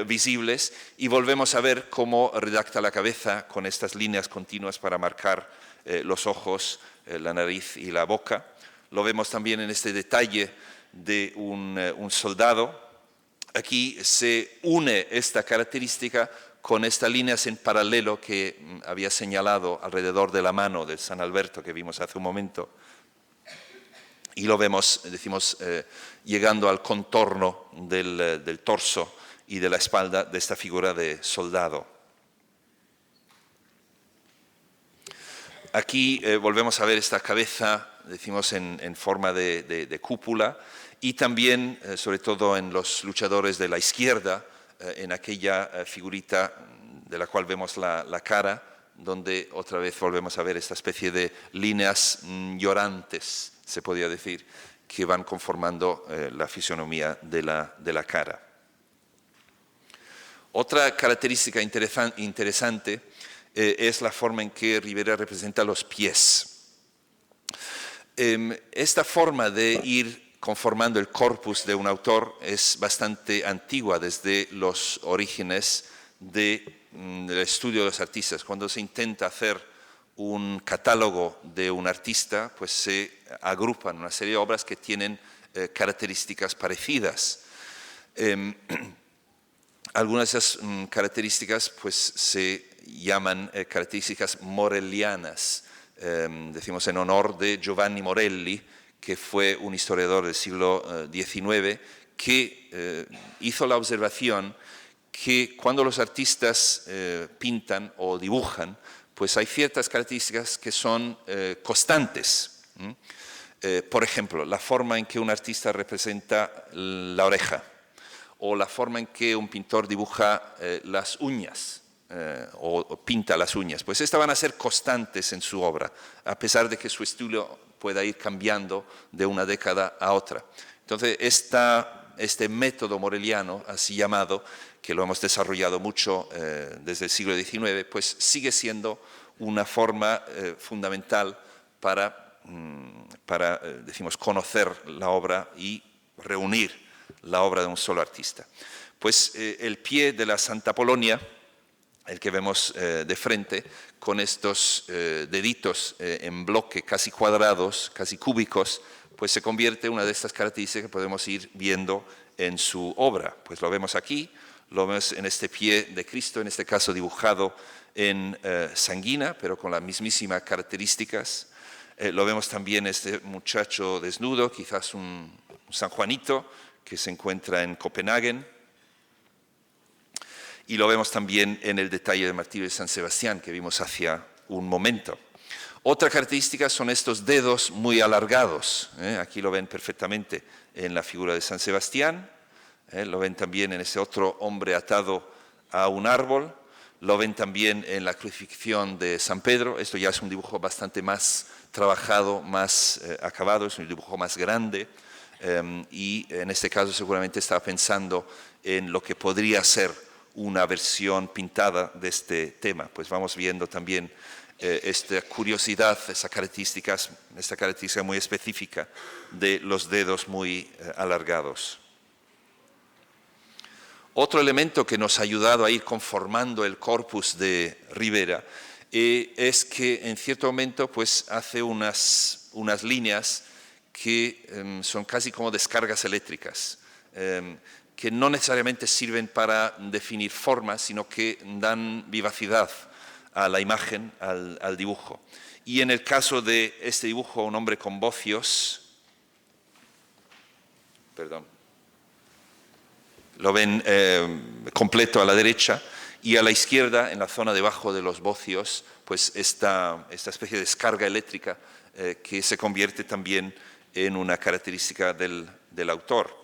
visibles, y volvemos a ver cómo redacta la cabeza con estas líneas continuas para marcar los ojos, la nariz y la boca. Lo vemos también en este detalle de un soldado. Aquí se une esta característica con estas líneas en paralelo que había señalado alrededor de la mano de San Alberto que vimos hace un momento. Y lo vemos, decimos, llegando al contorno del torso y de la espalda de esta figura de soldado. Aquí volvemos a ver esta cabeza, decimos, en forma de cúpula y también, sobre todo en los luchadores de la izquierda, en aquella figurita de la cual vemos la cara, donde otra vez volvemos a ver esta especie de líneas llorantes, se podría decir, que van conformando la fisonomía de la cara. Otra característica interesante es la forma en que Ribera representa los pies. Esta forma de ir conformando el corpus de un autor es bastante antigua, desde los orígenes del estudio de los artistas. Cuando se intenta hacer un catálogo de un artista, pues se agrupan una serie de obras que tienen características parecidas. Algunas de esas características pues, se llaman características morellianas, decimos en honor de Giovanni Morelli, que fue un historiador del siglo XIX que hizo la observación que cuando los artistas pintan o dibujan, pues hay ciertas características que son constantes. Por ejemplo, la forma en que un artista representa la oreja, o la forma en que un pintor dibuja las uñas, o pinta las uñas, pues estas van a ser constantes en su obra, a pesar de que su estilo pueda ir cambiando de una década a otra. Entonces, este método moreliano, así llamado, que lo hemos desarrollado mucho desde el siglo XIX, pues sigue siendo una forma fundamental para decimos, conocer la obra y reunir la obra de un solo artista. Pues el pie de la Santa Polonia, el que vemos de frente, con estos deditos en bloque casi cuadrados, casi cúbicos, pues se convierte en una de estas características que podemos ir viendo en su obra. Pues lo vemos aquí, lo vemos en este pie de Cristo, en este caso dibujado en sanguina, pero con las mismísimas características. Lo vemos también este muchacho desnudo, quizás un San Juanito, que se encuentra en Copenhague. Y lo vemos también en el detalle del martirio de San Sebastián, que vimos hace un momento. Otra característica son estos dedos muy alargados. Aquí lo ven perfectamente en la figura de San Sebastián. Lo ven también en ese otro hombre atado a un árbol. Lo ven también en la crucifixión de San Pedro. Esto ya es un dibujo bastante más trabajado, más acabado, es un dibujo más grande. Y en este caso seguramente estaba pensando en lo que podría ser una versión pintada de este tema. Pues vamos viendo también esta curiosidad, esta característica muy específica de los dedos muy alargados. Otro elemento que nos ha ayudado a ir conformando el corpus de Rivera es que en cierto momento pues, hace unas líneas que son casi como descargas eléctricas, que no necesariamente sirven para definir formas, sino que dan vivacidad a la imagen, al dibujo. Y en el caso de este dibujo, un hombre con bocios, lo ven completo a la derecha, y a la izquierda, en la zona debajo de los bocios, pues esta especie de descarga eléctrica que se convierte también en una característica del autor.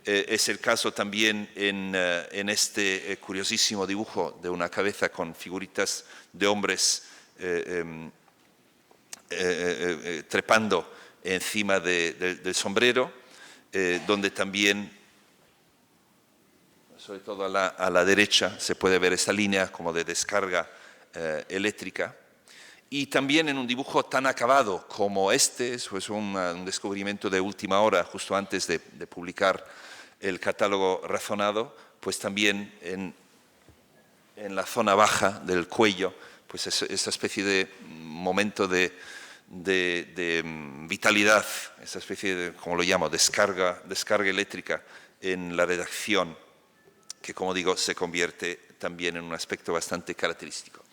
Es el caso también en este curiosísimo dibujo de una cabeza con figuritas de hombres trepando encima del sombrero, donde también, sobre todo a la derecha, se puede ver esta línea como de descarga eléctrica. Y también en un dibujo tan acabado como este, es un descubrimiento de última hora, justo antes de publicar el catálogo razonado, pues también en la zona baja del cuello, pues esa especie de momento de vitalidad, esa especie de, como lo llamo, descarga eléctrica en la redacción, que como digo, se convierte también en un aspecto bastante característico.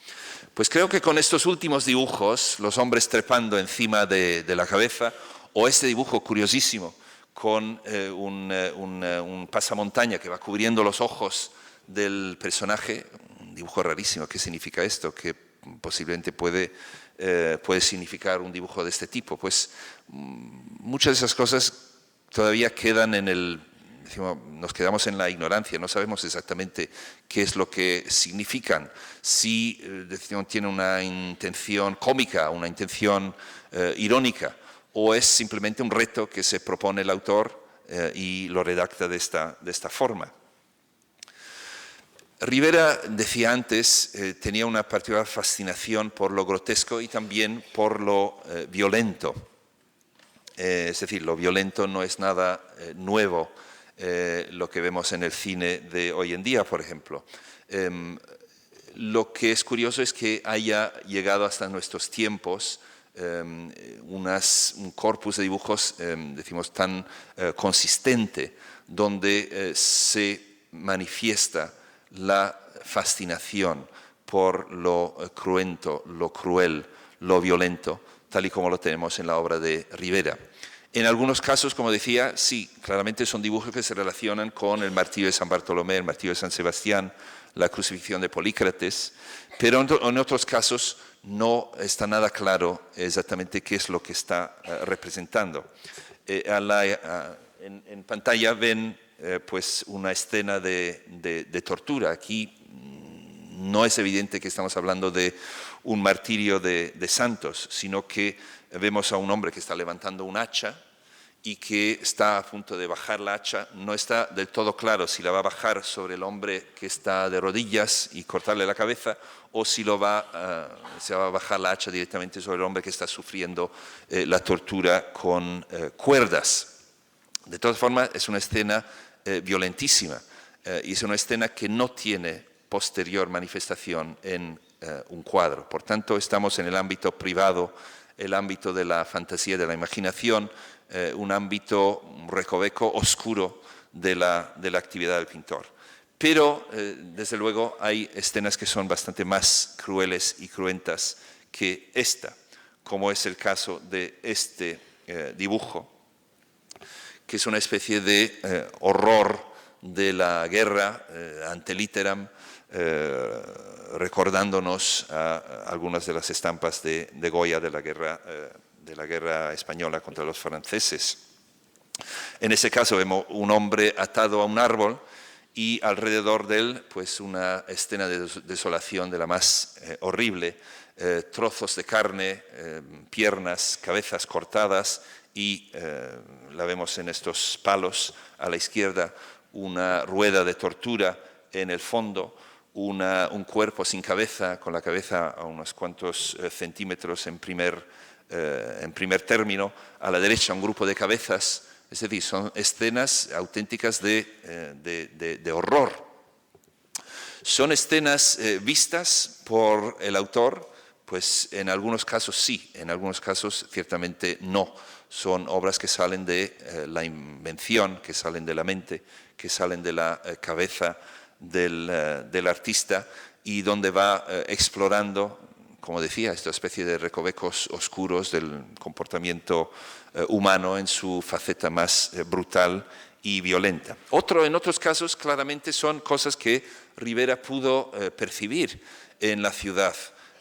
Pues creo que con estos últimos dibujos, los hombres trepando encima de la cabeza, o este dibujo curiosísimo, con un pasamontaña que va cubriendo los ojos del personaje, un dibujo rarísimo. ¿Qué significa esto? Que posiblemente puede significar un dibujo de este tipo. Pues muchas de esas cosas todavía quedan nos quedamos en la ignorancia, no sabemos exactamente qué es lo que significan. Si tiene una intención cómica, una intención irónica, o es simplemente un reto que se propone el autor y lo redacta de esta forma. Rivera, decía antes, tenía una particular fascinación por lo grotesco y también por lo violento. Es decir, lo violento no es nada nuevo, lo que vemos en el cine de hoy en día, por ejemplo. Lo que es curioso es que haya llegado hasta nuestros tiempos un corpus de dibujos, decimos, tan consistente, donde se manifiesta la fascinación por lo cruento, lo cruel, lo violento, tal y como lo tenemos en la obra de Rivera. En algunos casos, como decía, sí, claramente son dibujos que se relacionan con el martirio de San Bartolomé, el martirio de San Sebastián, la crucifixión de Polícrates, pero en otros casos no está nada claro exactamente qué es lo que está representando. En pantalla ven pues una escena de tortura. Aquí no es evidente que estamos hablando de un martirio de santos, sino que vemos a un hombre que está levantando un hacha y que está a punto de bajar la hacha. No está del todo claro si la va a bajar sobre el hombre que está de rodillas y cortarle la cabeza, o si se va a bajar la hacha directamente sobre el hombre que está sufriendo la tortura con cuerdas. De todas formas, es una escena violentísima y es una escena que no tiene posterior manifestación en un cuadro. Por tanto, estamos en el ámbito privado, el ámbito de la fantasía, de la imaginación, un ámbito, un recoveco oscuro de la actividad del pintor. Pero, desde luego, hay escenas que son bastante más crueles y cruentas que esta, como es el caso de este dibujo, que es una especie de horror de la guerra, ante litteram, recordándonos a algunas de las estampas de Goya de la guerra española contra los franceses. En ese caso vemos un hombre atado a un árbol y alrededor de él pues una escena de desolación de la más horrible, trozos de carne, piernas, cabezas cortadas y la vemos en estos palos a la izquierda, una rueda de tortura en el fondo, un cuerpo sin cabeza, con la cabeza a unos cuantos centímetros en primer término, a la derecha un grupo de cabezas. Es decir, son escenas auténticas de horror. ¿Son escenas vistas por el autor? Pues en algunos casos sí, en algunos casos ciertamente no. Son obras que salen de la invención, que salen de la mente, que salen de la cabeza del artista y donde va explorando, como decía, esta especie de recovecos oscuros del comportamiento humano en su faceta más brutal y violenta. En otros casos, claramente son cosas que Rivera pudo percibir en la ciudad.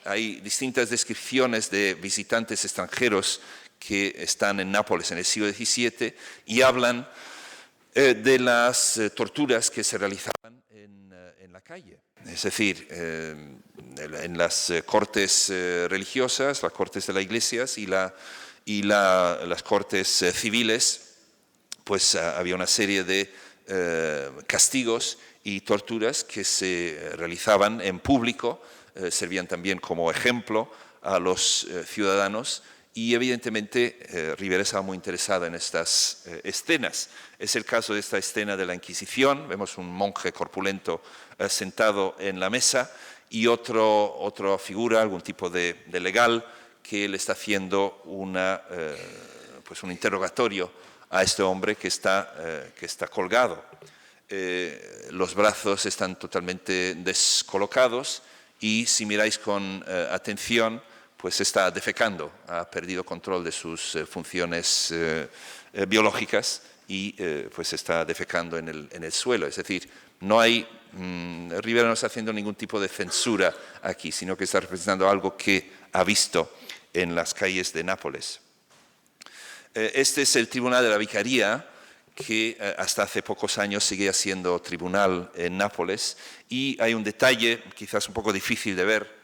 Hay distintas descripciones de visitantes extranjeros que están en Nápoles en el siglo XVII y hablan de las torturas que se realizaban en la calle. Es decir, en las cortes religiosas, las cortes de las iglesias y las cortes civiles, pues había una serie de castigos y torturas que se realizaban en público, servían también como ejemplo a los ciudadanos y evidentemente Rivera estaba muy interesado en estas escenas. Es el caso de esta escena de la Inquisición, vemos un monje corpulento sentado en la mesa y otra figura, algún tipo de legal, que le está haciendo pues un interrogatorio a este hombre que está colgado. Los brazos están totalmente descolocados y si miráis con atención, pues está defecando, ha perdido control de sus funciones biológicas y pues está defecando en el suelo. Es decir, Rivera no está haciendo ningún tipo de censura aquí, sino que está representando algo que ha visto en las calles de Nápoles. Este es el Tribunal de la Vicaría, que hasta hace pocos años seguía siendo tribunal en Nápoles, y hay un detalle quizás un poco difícil de ver,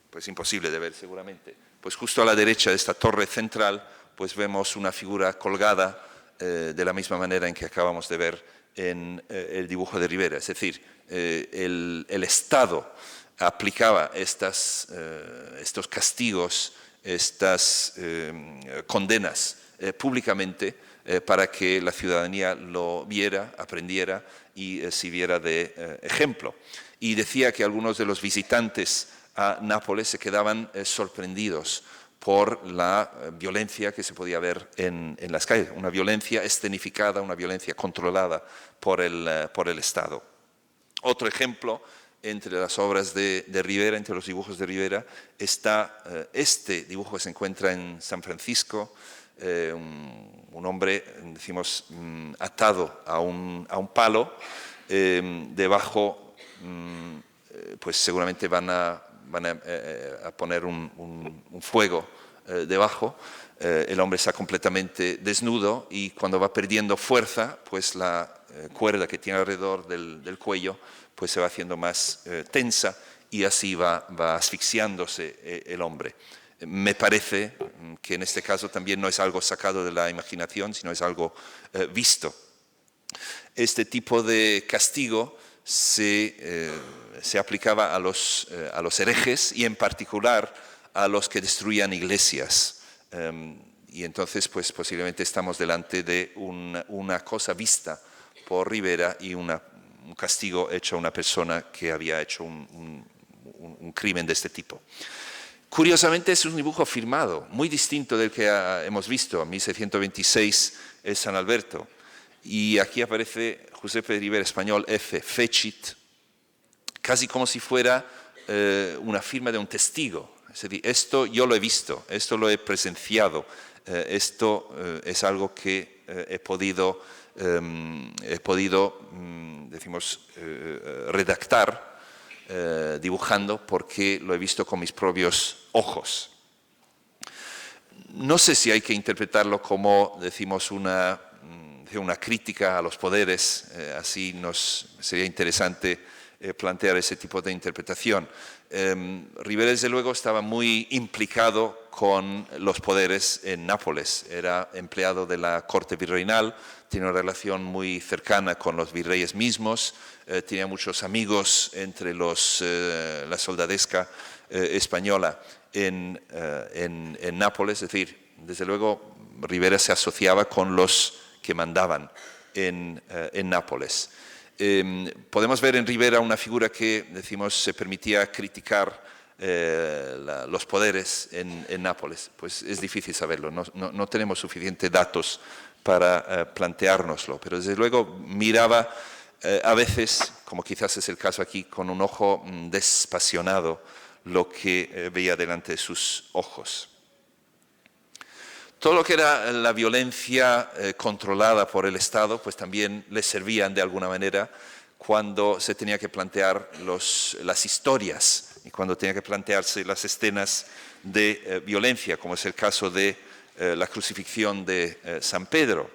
pues imposible de ver seguramente. Pues justo a la derecha de esta torre central pues vemos una figura colgada de la misma manera en que acabamos de ver en el dibujo de Rivera. Es decir, el Estado aplicaba estos castigos, estas condenas públicamente para que la ciudadanía lo viera, aprendiera y sirviera de ejemplo. Y decía que algunos de los visitantes a Nápoles se quedaban sorprendidos por la violencia que se podía ver en las calles, una violencia escenificada, una violencia controlada por el Estado. Otro ejemplo, entre las obras de Rivera, entre los dibujos de Rivera, está este dibujo que se encuentra en San Francisco, un hombre, decimos, atado a un palo, debajo, pues seguramente van a poner un fuego debajo. El hombre está completamente desnudo y cuando va perdiendo fuerza, pues la cuerda que tiene alrededor del cuello pues se va haciendo más tensa y así va asfixiándose el hombre. Me parece que en este caso también no es algo sacado de la imaginación, sino es algo visto. Este tipo de castigo se aplicaba a los herejes y en particular a los que destruían iglesias. Y entonces pues posiblemente estamos delante de una cosa vista por Rivera y un castigo hecho a una persona que había hecho un crimen de este tipo. Curiosamente es un dibujo firmado, muy distinto del que hemos visto. En 1626 es San Alberto. Y aquí aparece Giuseppe Rivera, español, F. Fecit, casi como si fuera una firma de un testigo. Es decir, esto yo lo he visto, esto lo he presenciado, esto es algo que he podido decimos, redactar, dibujando, porque lo he visto con mis propios ojos. No sé si hay que interpretarlo como, decimos, una crítica a los poderes, así sería interesante plantear ese tipo de interpretación. Rivera, desde luego, estaba muy implicado con los poderes en Nápoles, era empleado de la corte virreinal, tiene una relación muy cercana con los virreyes mismos, tenía muchos amigos entre la soldadesca española en Nápoles, es decir, desde luego Rivera se asociaba con los que mandaban en Nápoles. Podemos ver en Rivera una figura que, decimos, se permitía criticar los poderes en Nápoles. Pues es difícil saberlo, no tenemos suficientes datos para planteárnoslo, pero desde luego miraba a veces, como quizás es el caso aquí, con un ojo desapasionado lo que veía delante de sus ojos. Todo lo que era la violencia controlada por el Estado, pues también le servían de alguna manera cuando se tenía que plantear las historias y cuando tenía que plantearse las escenas de violencia, como es el caso de la crucifixión de San Pedro.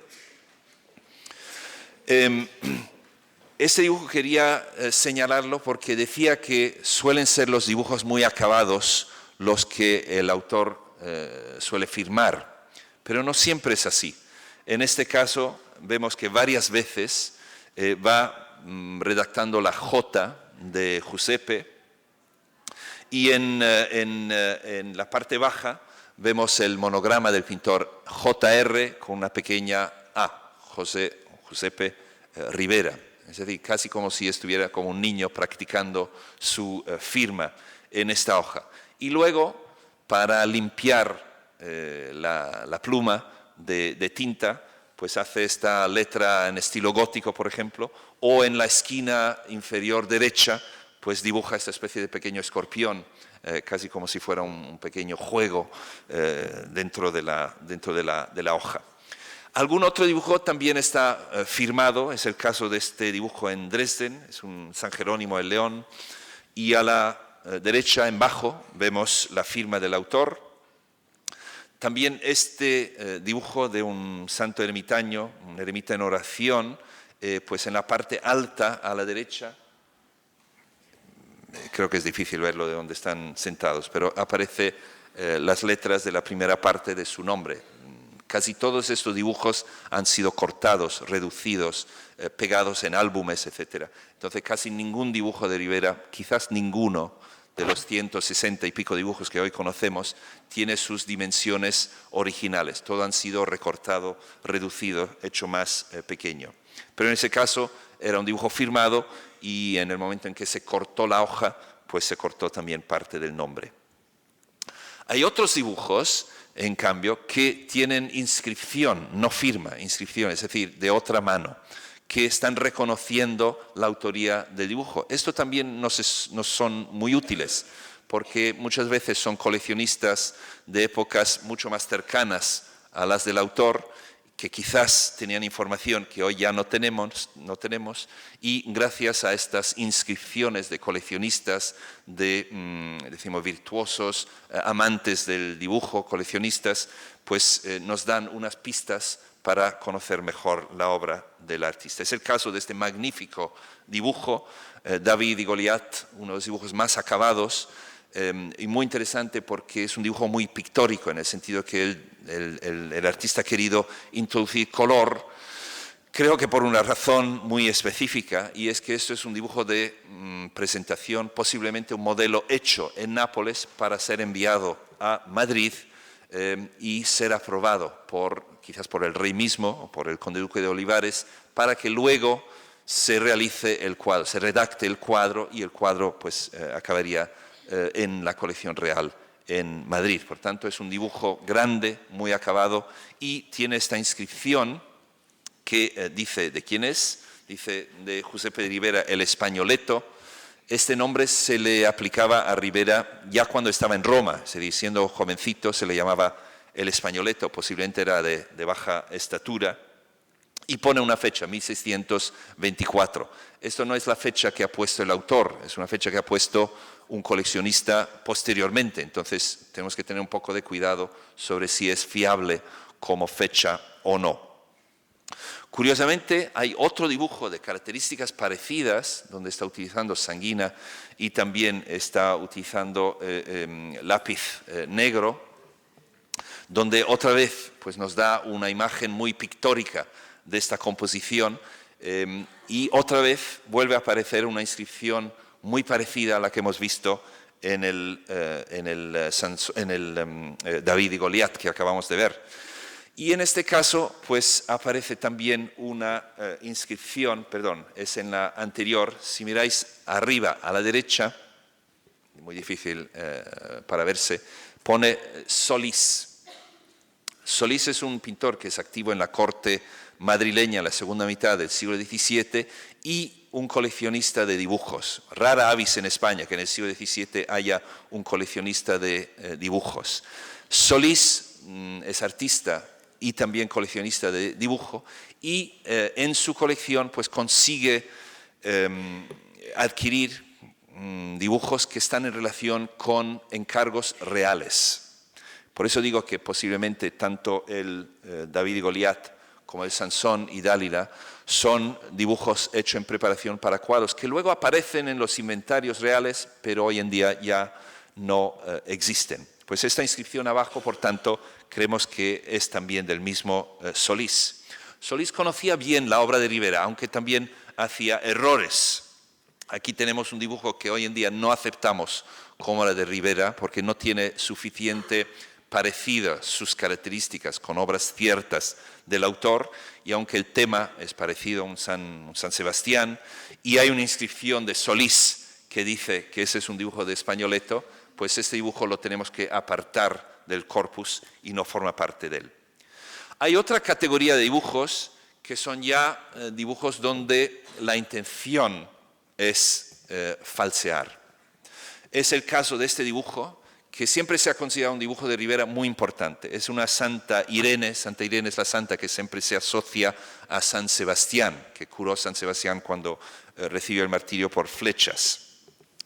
Este dibujo quería señalarlo porque decía que suelen ser los dibujos muy acabados los que el autor suele firmar. Pero no siempre es así. En este caso vemos que varias veces va redactando la J de Giuseppe y en la parte baja vemos el monograma del pintor JR con una pequeña A, Giuseppe Rivera. Es decir, casi como si estuviera como un niño practicando su firma en esta hoja. Y luego, para limpiar la pluma de tinta, pues hace esta letra en estilo gótico, por ejemplo, o en la esquina inferior derecha, pues dibuja esta especie de pequeño escorpión, casi como si fuera un pequeño juego dentro de la hoja. Algún otro dibujo también está firmado, es el caso de este dibujo en Dresden, es un San Jerónimo el León, y a la derecha, en bajo, vemos la firma del autor. También este dibujo de un santo ermitaño, un eremita en oración, pues en la parte alta a la derecha, creo que es difícil verlo de donde están sentados, pero aparece las letras de la primera parte de su nombre. Casi todos estos dibujos han sido cortados, reducidos, pegados en álbumes, etc. Entonces casi ningún dibujo de Rivera, quizás ninguno de los 160 y pico dibujos que hoy conocemos, tiene sus dimensiones originales. Todo han sido recortado, reducido, hecho más pequeño. Pero en ese caso era un dibujo firmado y en el momento en que se cortó la hoja, pues se cortó también parte del nombre. Hay otros dibujos, en cambio, que tienen inscripción, no firma, inscripción, es decir, de otra mano, que están reconociendo la autoría del dibujo. Esto también nos son muy útiles, porque muchas veces son coleccionistas de épocas mucho más cercanas a las del autor, que quizás tenían información que hoy ya no tenemos, y gracias a estas inscripciones de coleccionistas, decimos virtuosos, amantes del dibujo, coleccionistas, pues nos dan unas pistas para conocer mejor la obra del artista. Es el caso de este magnífico dibujo, David y Goliat, uno de los dibujos más acabados, y muy interesante porque es un dibujo muy pictórico, en el sentido que el artista ha querido introducir color, creo que por una razón muy específica, y es que esto es un dibujo de presentación, posiblemente un modelo hecho en Nápoles para ser enviado a Madrid y ser aprobado quizás por el rey mismo o por el conde duque de Olivares, para que luego se realice el cuadro, se redacte el cuadro, y el cuadro pues acabaría en la colección real en Madrid. Por tanto, es un dibujo grande, muy acabado, y tiene esta inscripción que dice de quién es, dice de Giuseppe de Ribera, el Españoleto. Este nombre se le aplicaba a Ribera ya cuando estaba en Roma, es decir, siendo jovencito se le llamaba el Españoleto, posiblemente era de baja estatura, y pone una fecha, 1624. Esto no es la fecha que ha puesto el autor, es una fecha que ha puesto un coleccionista posteriormente, entonces tenemos que tener un poco de cuidado sobre si es fiable como fecha o no. Curiosamente, hay otro dibujo de características parecidas, donde está utilizando sanguina y también está utilizando lápiz negro, donde otra vez pues, nos da una imagen muy pictórica de esta composición, y otra vez vuelve a aparecer una inscripción muy parecida a la que hemos visto en el David y Goliat que acabamos de ver. Y en este caso, pues aparece también una inscripción, perdón, es en la anterior, si miráis arriba a la derecha, muy difícil para verse, pone Solís. Solís es un pintor que es activo en la corte madrileña en la segunda mitad del siglo XVII y un coleccionista de dibujos. Rara avis en España que en el siglo XVII haya un coleccionista de dibujos. Solís es artista y también coleccionista de dibujo, y en su colección pues consigue adquirir dibujos que están en relación con encargos reales. Por eso digo que posiblemente tanto el David y Goliat como el Sansón y Dálila son dibujos hechos en preparación para cuadros que luego aparecen en los inventarios reales, pero hoy en día ya no existen. Pues esta inscripción abajo, por tanto, creemos que es también del mismo Solís. Solís conocía bien la obra de Ribera, aunque también hacía errores. Aquí tenemos un dibujo que hoy en día no aceptamos como la de Ribera, porque no tiene suficiente parecidas sus características con obras ciertas del autor, y aunque el tema es parecido a un San Sebastián, y hay una inscripción de Solís que dice que ese es un dibujo de Españoleto, pues este dibujo lo tenemos que apartar del corpus y no forma parte de él. Hay otra categoría de dibujos que son ya dibujos donde la intención es falsear. Es el caso de este dibujo, que siempre se ha considerado un dibujo de Ribera muy importante. Es una Santa Irene. Santa Irene es la santa que siempre se asocia a San Sebastián, que curó San Sebastián cuando recibió el martirio por flechas.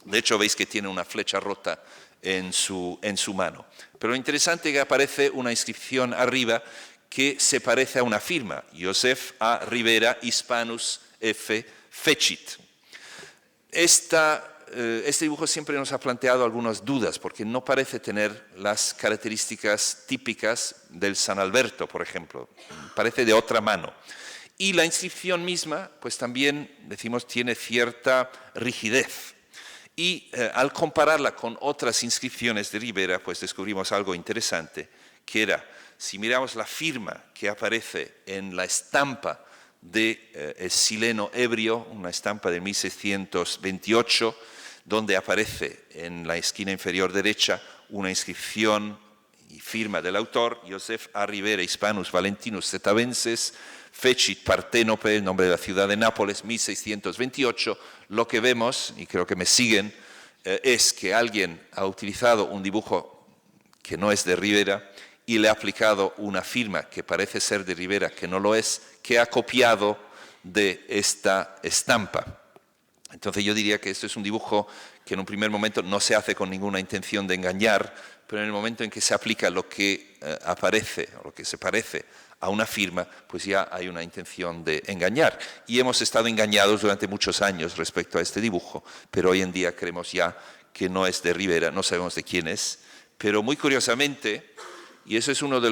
De hecho, veis que tiene una flecha rota en su mano. Pero lo interesante es que aparece una inscripción arriba que se parece a una firma, Josef A. Ribera Hispanus F. Fecit. Este dibujo siempre nos ha planteado algunas dudas, porque no parece tener las características típicas del San Alberto, por ejemplo. Parece de otra mano. Y la inscripción misma, pues también, decimos, tiene cierta rigidez. Y al compararla con otras inscripciones de Ribera, pues descubrimos algo interesante, que era, si miramos la firma que aparece en la estampa de el Sileno Ebrio, una estampa de 1628, donde aparece en la esquina inferior derecha una inscripción y firma del autor, Josef A. Ribera Hispanus Valentinus Cetavenses, Fecit Partenope, el nombre de la ciudad de Nápoles, 1628, lo que vemos, y creo que me siguen, es que alguien ha utilizado un dibujo que no es de Ribera y le ha aplicado una firma que parece ser de Rivera, que no lo es, que ha copiado de esta estampa. Entonces yo diría que esto es un dibujo que en un primer momento no se hace con ninguna intención de engañar, pero en el momento en que se aplica lo que aparece, o lo que se parece a una firma, pues ya hay una intención de engañar. Y hemos estado engañados durante muchos años respecto a este dibujo, pero hoy en día creemos ya que no es de Rivera, no sabemos de quién es, pero muy curiosamente, y eso es una de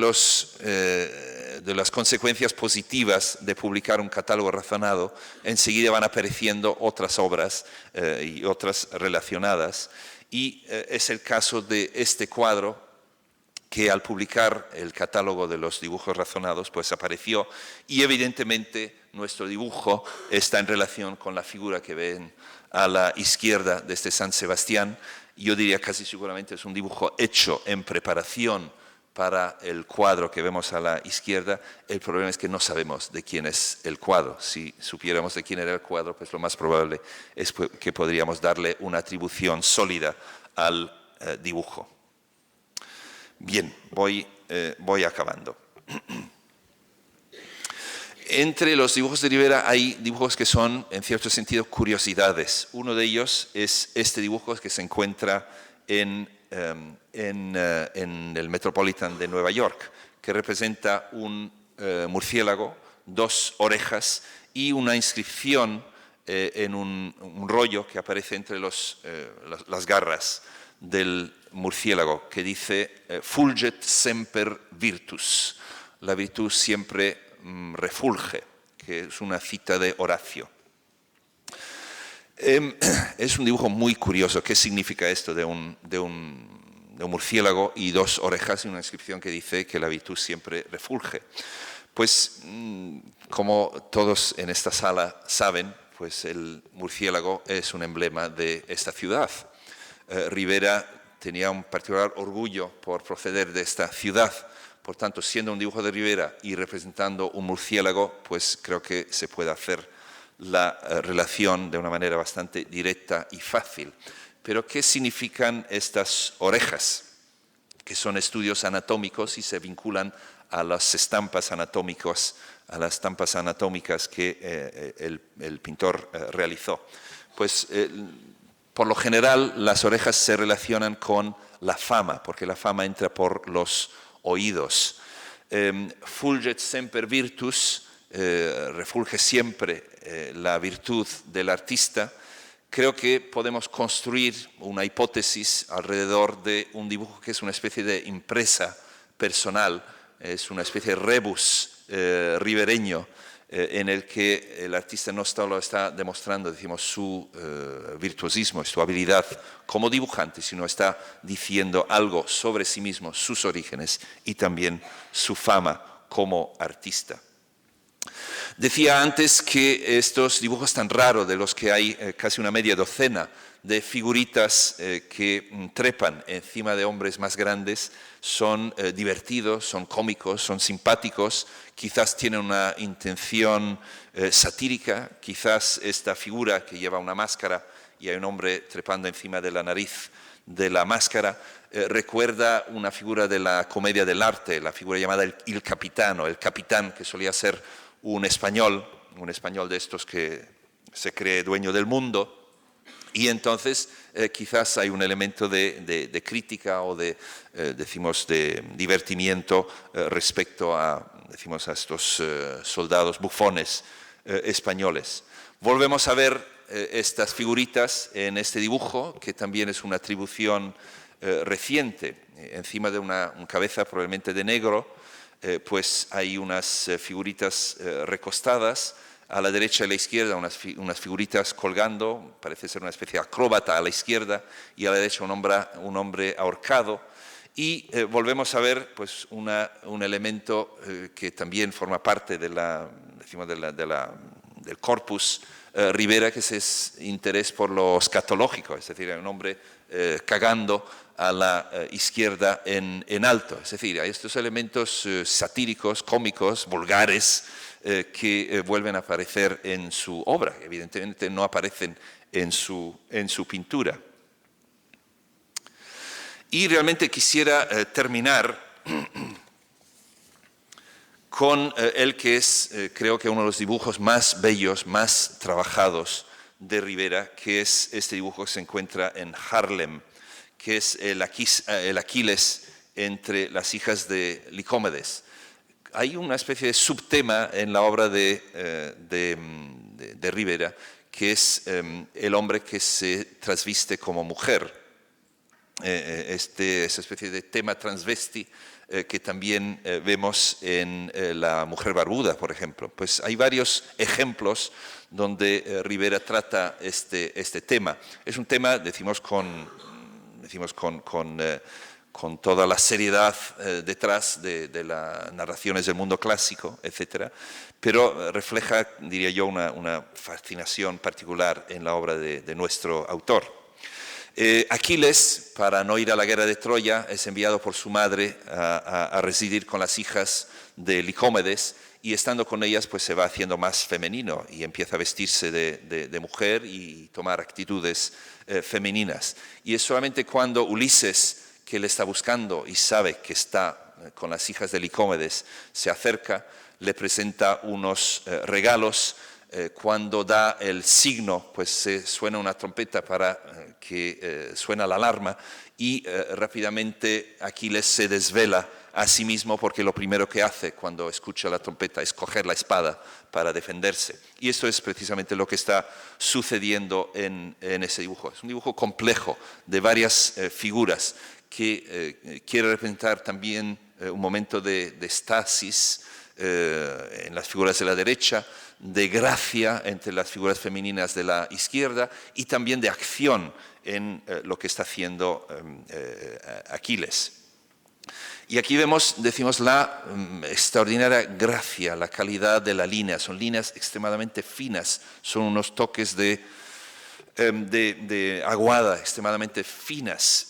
las consecuencias positivas de publicar un catálogo razonado, enseguida van apareciendo otras obras y otras relacionadas. Y es el caso de este cuadro, que al publicar el catálogo de los dibujos razonados, pues apareció, y evidentemente nuestro dibujo está en relación con la figura que ven a la izquierda de este San Sebastián. Yo diría casi seguramente es un dibujo hecho en preparación para el cuadro que vemos a la izquierda. El problema es que no sabemos de quién es el cuadro. Si supiéramos de quién era el cuadro, pues lo más probable es que podríamos darle una atribución sólida al dibujo. Bien, voy acabando. Entre los dibujos de Rivera hay dibujos que son, en cierto sentido, curiosidades. Uno de ellos es este dibujo que se encuentra en el Metropolitan de Nueva York, que representa un murciélago, 2 orejas y una inscripción en un rollo que aparece entre las garras del murciélago, que dice Fulget semper virtus, la virtud siempre refulge, que es una cita de Horacio. Es un dibujo muy curioso. ¿Qué significa esto de un murciélago y 2 orejas y una inscripción que dice que la virtud siempre refulge? Pues como todos en esta sala saben, pues el murciélago es un emblema de esta ciudad. Rivera tenía un particular orgullo por proceder de esta ciudad. Por tanto, siendo un dibujo de Rivera y representando un murciélago, pues creo que se puede hacer la relación de una manera bastante directa y fácil. Pero ¿qué significan estas orejas? Que son estudios anatómicos y se vinculan a las estampas anatómicas, que el pintor realizó. Pues por lo general las orejas se relacionan con la fama, porque la fama entra por los oídos. Fulget semper virtus, refulge siempre la virtud del artista. Creo que podemos construir una hipótesis alrededor de un dibujo que es una especie de impresa personal, es una especie de rebus ribereño, en el que el artista no solo está demostrando, decimos, su virtuosismo, su habilidad como dibujante, sino está diciendo algo sobre sí mismo, sus orígenes y también su fama como artista. Decía antes que estos dibujos tan raros, de los que hay casi una media docena de figuritas que trepan encima de hombres más grandes, son divertidos, son cómicos, son simpáticos, quizás tienen una intención satírica, quizás esta figura que lleva una máscara y hay un hombre trepando encima de la nariz de la máscara, recuerda una figura de la comedia dell'arte, la figura llamada el capitano, el capitán, que solía ser un español de estos que se cree dueño del mundo. Y entonces quizás hay un elemento de crítica o de divertimiento respecto a estos soldados bufones españoles. Volvemos a ver estas figuritas en este dibujo, que también es una atribución reciente. Encima de una cabeza probablemente de negro, pues hay unas figuritas recostadas. A la derecha y a la izquierda unas figuritas colgando, parece ser una especie de acróbata a la izquierda, y a la derecha un hombre ahorcado. Y volvemos a ver pues, un elemento que también forma parte del corpus Rivera, que es ese interés por lo escatológico, es decir, hay un hombre cagando a la izquierda en alto. Es decir, hay estos elementos satíricos, cómicos, vulgares, que vuelven a aparecer en su obra. Evidentemente no aparecen en su pintura. Y realmente quisiera terminar con el que es, creo que uno de los dibujos más bellos, más trabajados de Rivera, que es este dibujo que se encuentra en Haarlem, que es el Aquiles entre las hijas de Licómedes. Hay una especie de subtema en la obra de Rivera, que es el hombre que se trasviste como mujer. Esa especie de tema transvesti que también vemos en La mujer barbuda, por ejemplo. Pues hay varios ejemplos donde Rivera trata este tema. Es un tema, decimos con toda la seriedad detrás de las narraciones del mundo clásico, etc., pero refleja, diría yo, una fascinación particular en la obra de nuestro autor. Aquiles, para no ir a la guerra de Troya, es enviado por su madre a residir con las hijas de Licómedes, y estando con ellas pues se va haciendo más femenino y empieza a vestirse de mujer y tomar actitudes femeninas. Y es solamente cuando Ulises, que le está buscando y sabe que está con las hijas de Licómedes, se acerca, le presenta unos regalos. Cuando da el signo, pues se suena una trompeta para que suena la alarma, y rápidamente Aquiles se desvela a sí mismo, porque lo primero que hace cuando escucha la trompeta es coger la espada para defenderse. Y esto es precisamente lo que está sucediendo en ese dibujo. Es un dibujo complejo de varias figuras que quiere representar también un momento de estasis en las figuras de la derecha, de gracia entre las figuras femeninas de la izquierda, y también de acción en lo que está haciendo Aquiles. Y aquí decimos, la extraordinaria gracia, la calidad de la línea. Son líneas extremadamente finas, son unos toques de aguada extremadamente finas.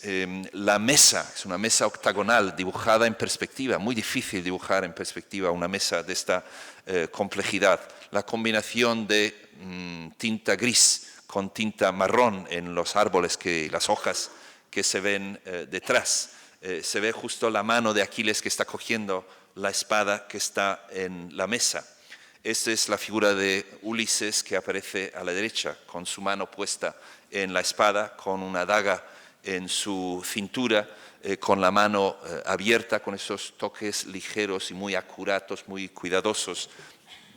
La mesa es una mesa octagonal dibujada en perspectiva, muy difícil dibujar en perspectiva una mesa de esta complejidad. La combinación de tinta gris con tinta marrón en los árboles, las hojas que se ven detrás. Se ve justo la mano de Aquiles que está cogiendo la espada que está en la mesa. Esta es la figura de Ulises, que aparece a la derecha, con su mano puesta en la espada, con una daga en su cintura, con la mano abierta, con esos toques ligeros y muy acuratos, muy cuidadosos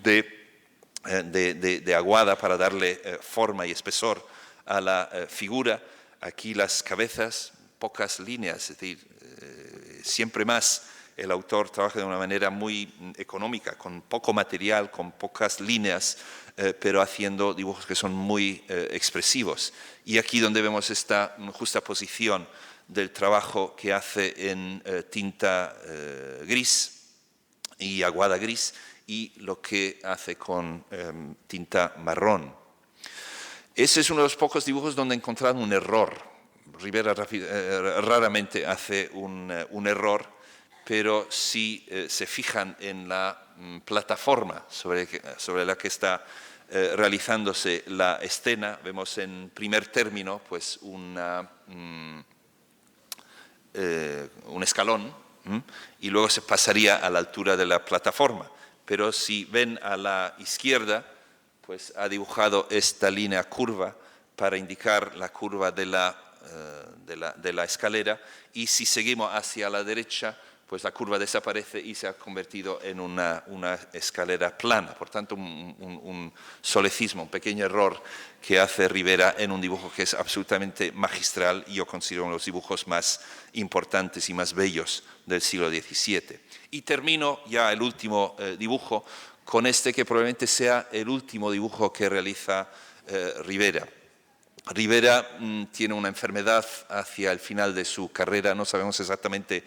de aguada para darle forma y espesor a la figura. Aquí las cabezas, pocas líneas, es decir, siempre más. El autor trabaja de una manera muy económica, con poco material, con pocas líneas, pero haciendo dibujos que son muy expresivos. Y aquí donde vemos esta justa posición del trabajo que hace en tinta gris y aguada gris, y lo que hace con tinta marrón. Ese es uno de los pocos dibujos donde he encontrado un error. Rivera raramente hace un error, pero si se fijan en la plataforma sobre la que está realizándose la escena, vemos en primer término pues un escalón, y luego se pasaría a la altura de la plataforma. Pero si ven a la izquierda, pues ha dibujado esta línea curva para indicar la curva de la escalera, y si seguimos hacia la derecha, pues la curva desaparece y se ha convertido en una escalera plana. Por tanto, un solecismo, un pequeño error que hace Rivera en un dibujo que es absolutamente magistral, y yo considero uno de los dibujos más importantes y más bellos del siglo XVII. Y termino ya el último dibujo con este, que probablemente sea el último dibujo que realiza Rivera. Rivera tiene una enfermedad hacia el final de su carrera, no sabemos exactamente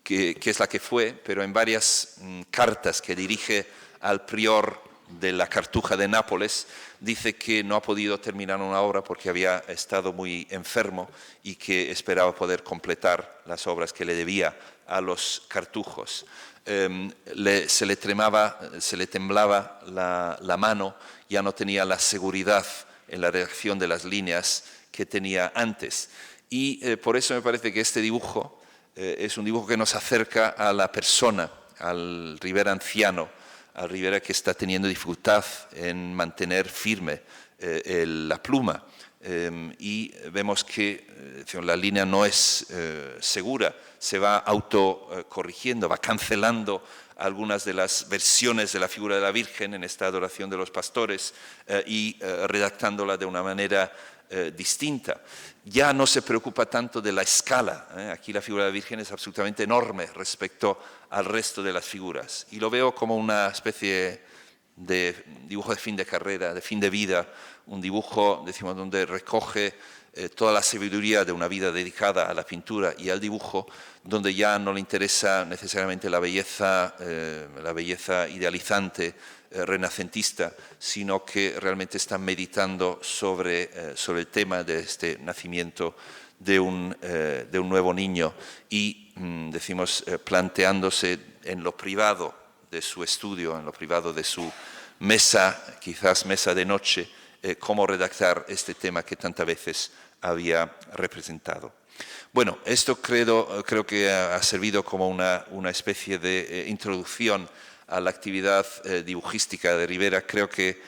qué es la que fue, pero en varias cartas que dirige al prior de la Cartuja de Nápoles, dice que no ha podido terminar una obra porque había estado muy enfermo y que esperaba poder completar las obras que le debía a los cartujos. Se le temblaba la mano, ya no tenía la seguridad en la redacción de las líneas que tenía antes. Y por eso me parece que este dibujo es un dibujo que nos acerca a la persona al Rivera anciano, al Rivera que está teniendo dificultad en mantener firme la pluma. Y vemos que la línea no es segura, se va autocorrigiendo, va cancelando algunas de las versiones de la figura de la Virgen en esta adoración de los pastores y redactándola de una manera distinta. Ya no se preocupa tanto de la escala. Aquí la figura de la Virgen es absolutamente enorme respecto al resto de las figuras. Y lo veo como una especie de dibujo de fin de carrera, de fin de vida, un dibujo, decimos, donde recoge toda la sabiduría de una vida dedicada a la pintura y al dibujo, donde ya no le interesa necesariamente la belleza idealizante, renacentista, sino que realmente está meditando sobre el tema de este nacimiento de un nuevo niño y, decimos, planteándose en lo privado de su estudio, en lo privado de su mesa, quizás mesa de noche, cómo redactar este tema que tantas veces había representado. Bueno, esto creo que ha servido como una especie de introducción a la actividad dibujística de Rivera. Creo que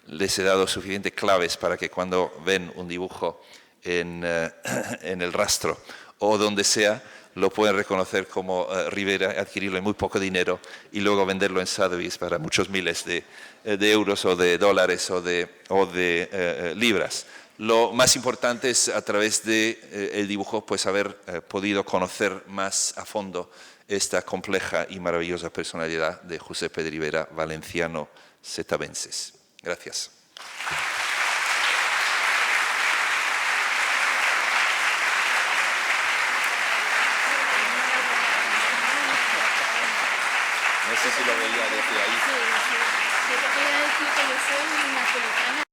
les he dado suficientes claves para que cuando ven un dibujo en el rastro o donde sea, lo pueden reconocer como Rivera, adquirirlo en muy poco dinero y luego venderlo en Sotheby's para muchos miles de euros o de dólares o de libras. Lo más importante es a través del dibujo pues haber podido conocer más a fondo esta compleja y maravillosa personalidad de Giuseppe de Rivera, valenciano setabenses. Gracias. No sé si lo veía desde ahí. Sí, te quería decir que yo soy napolitana.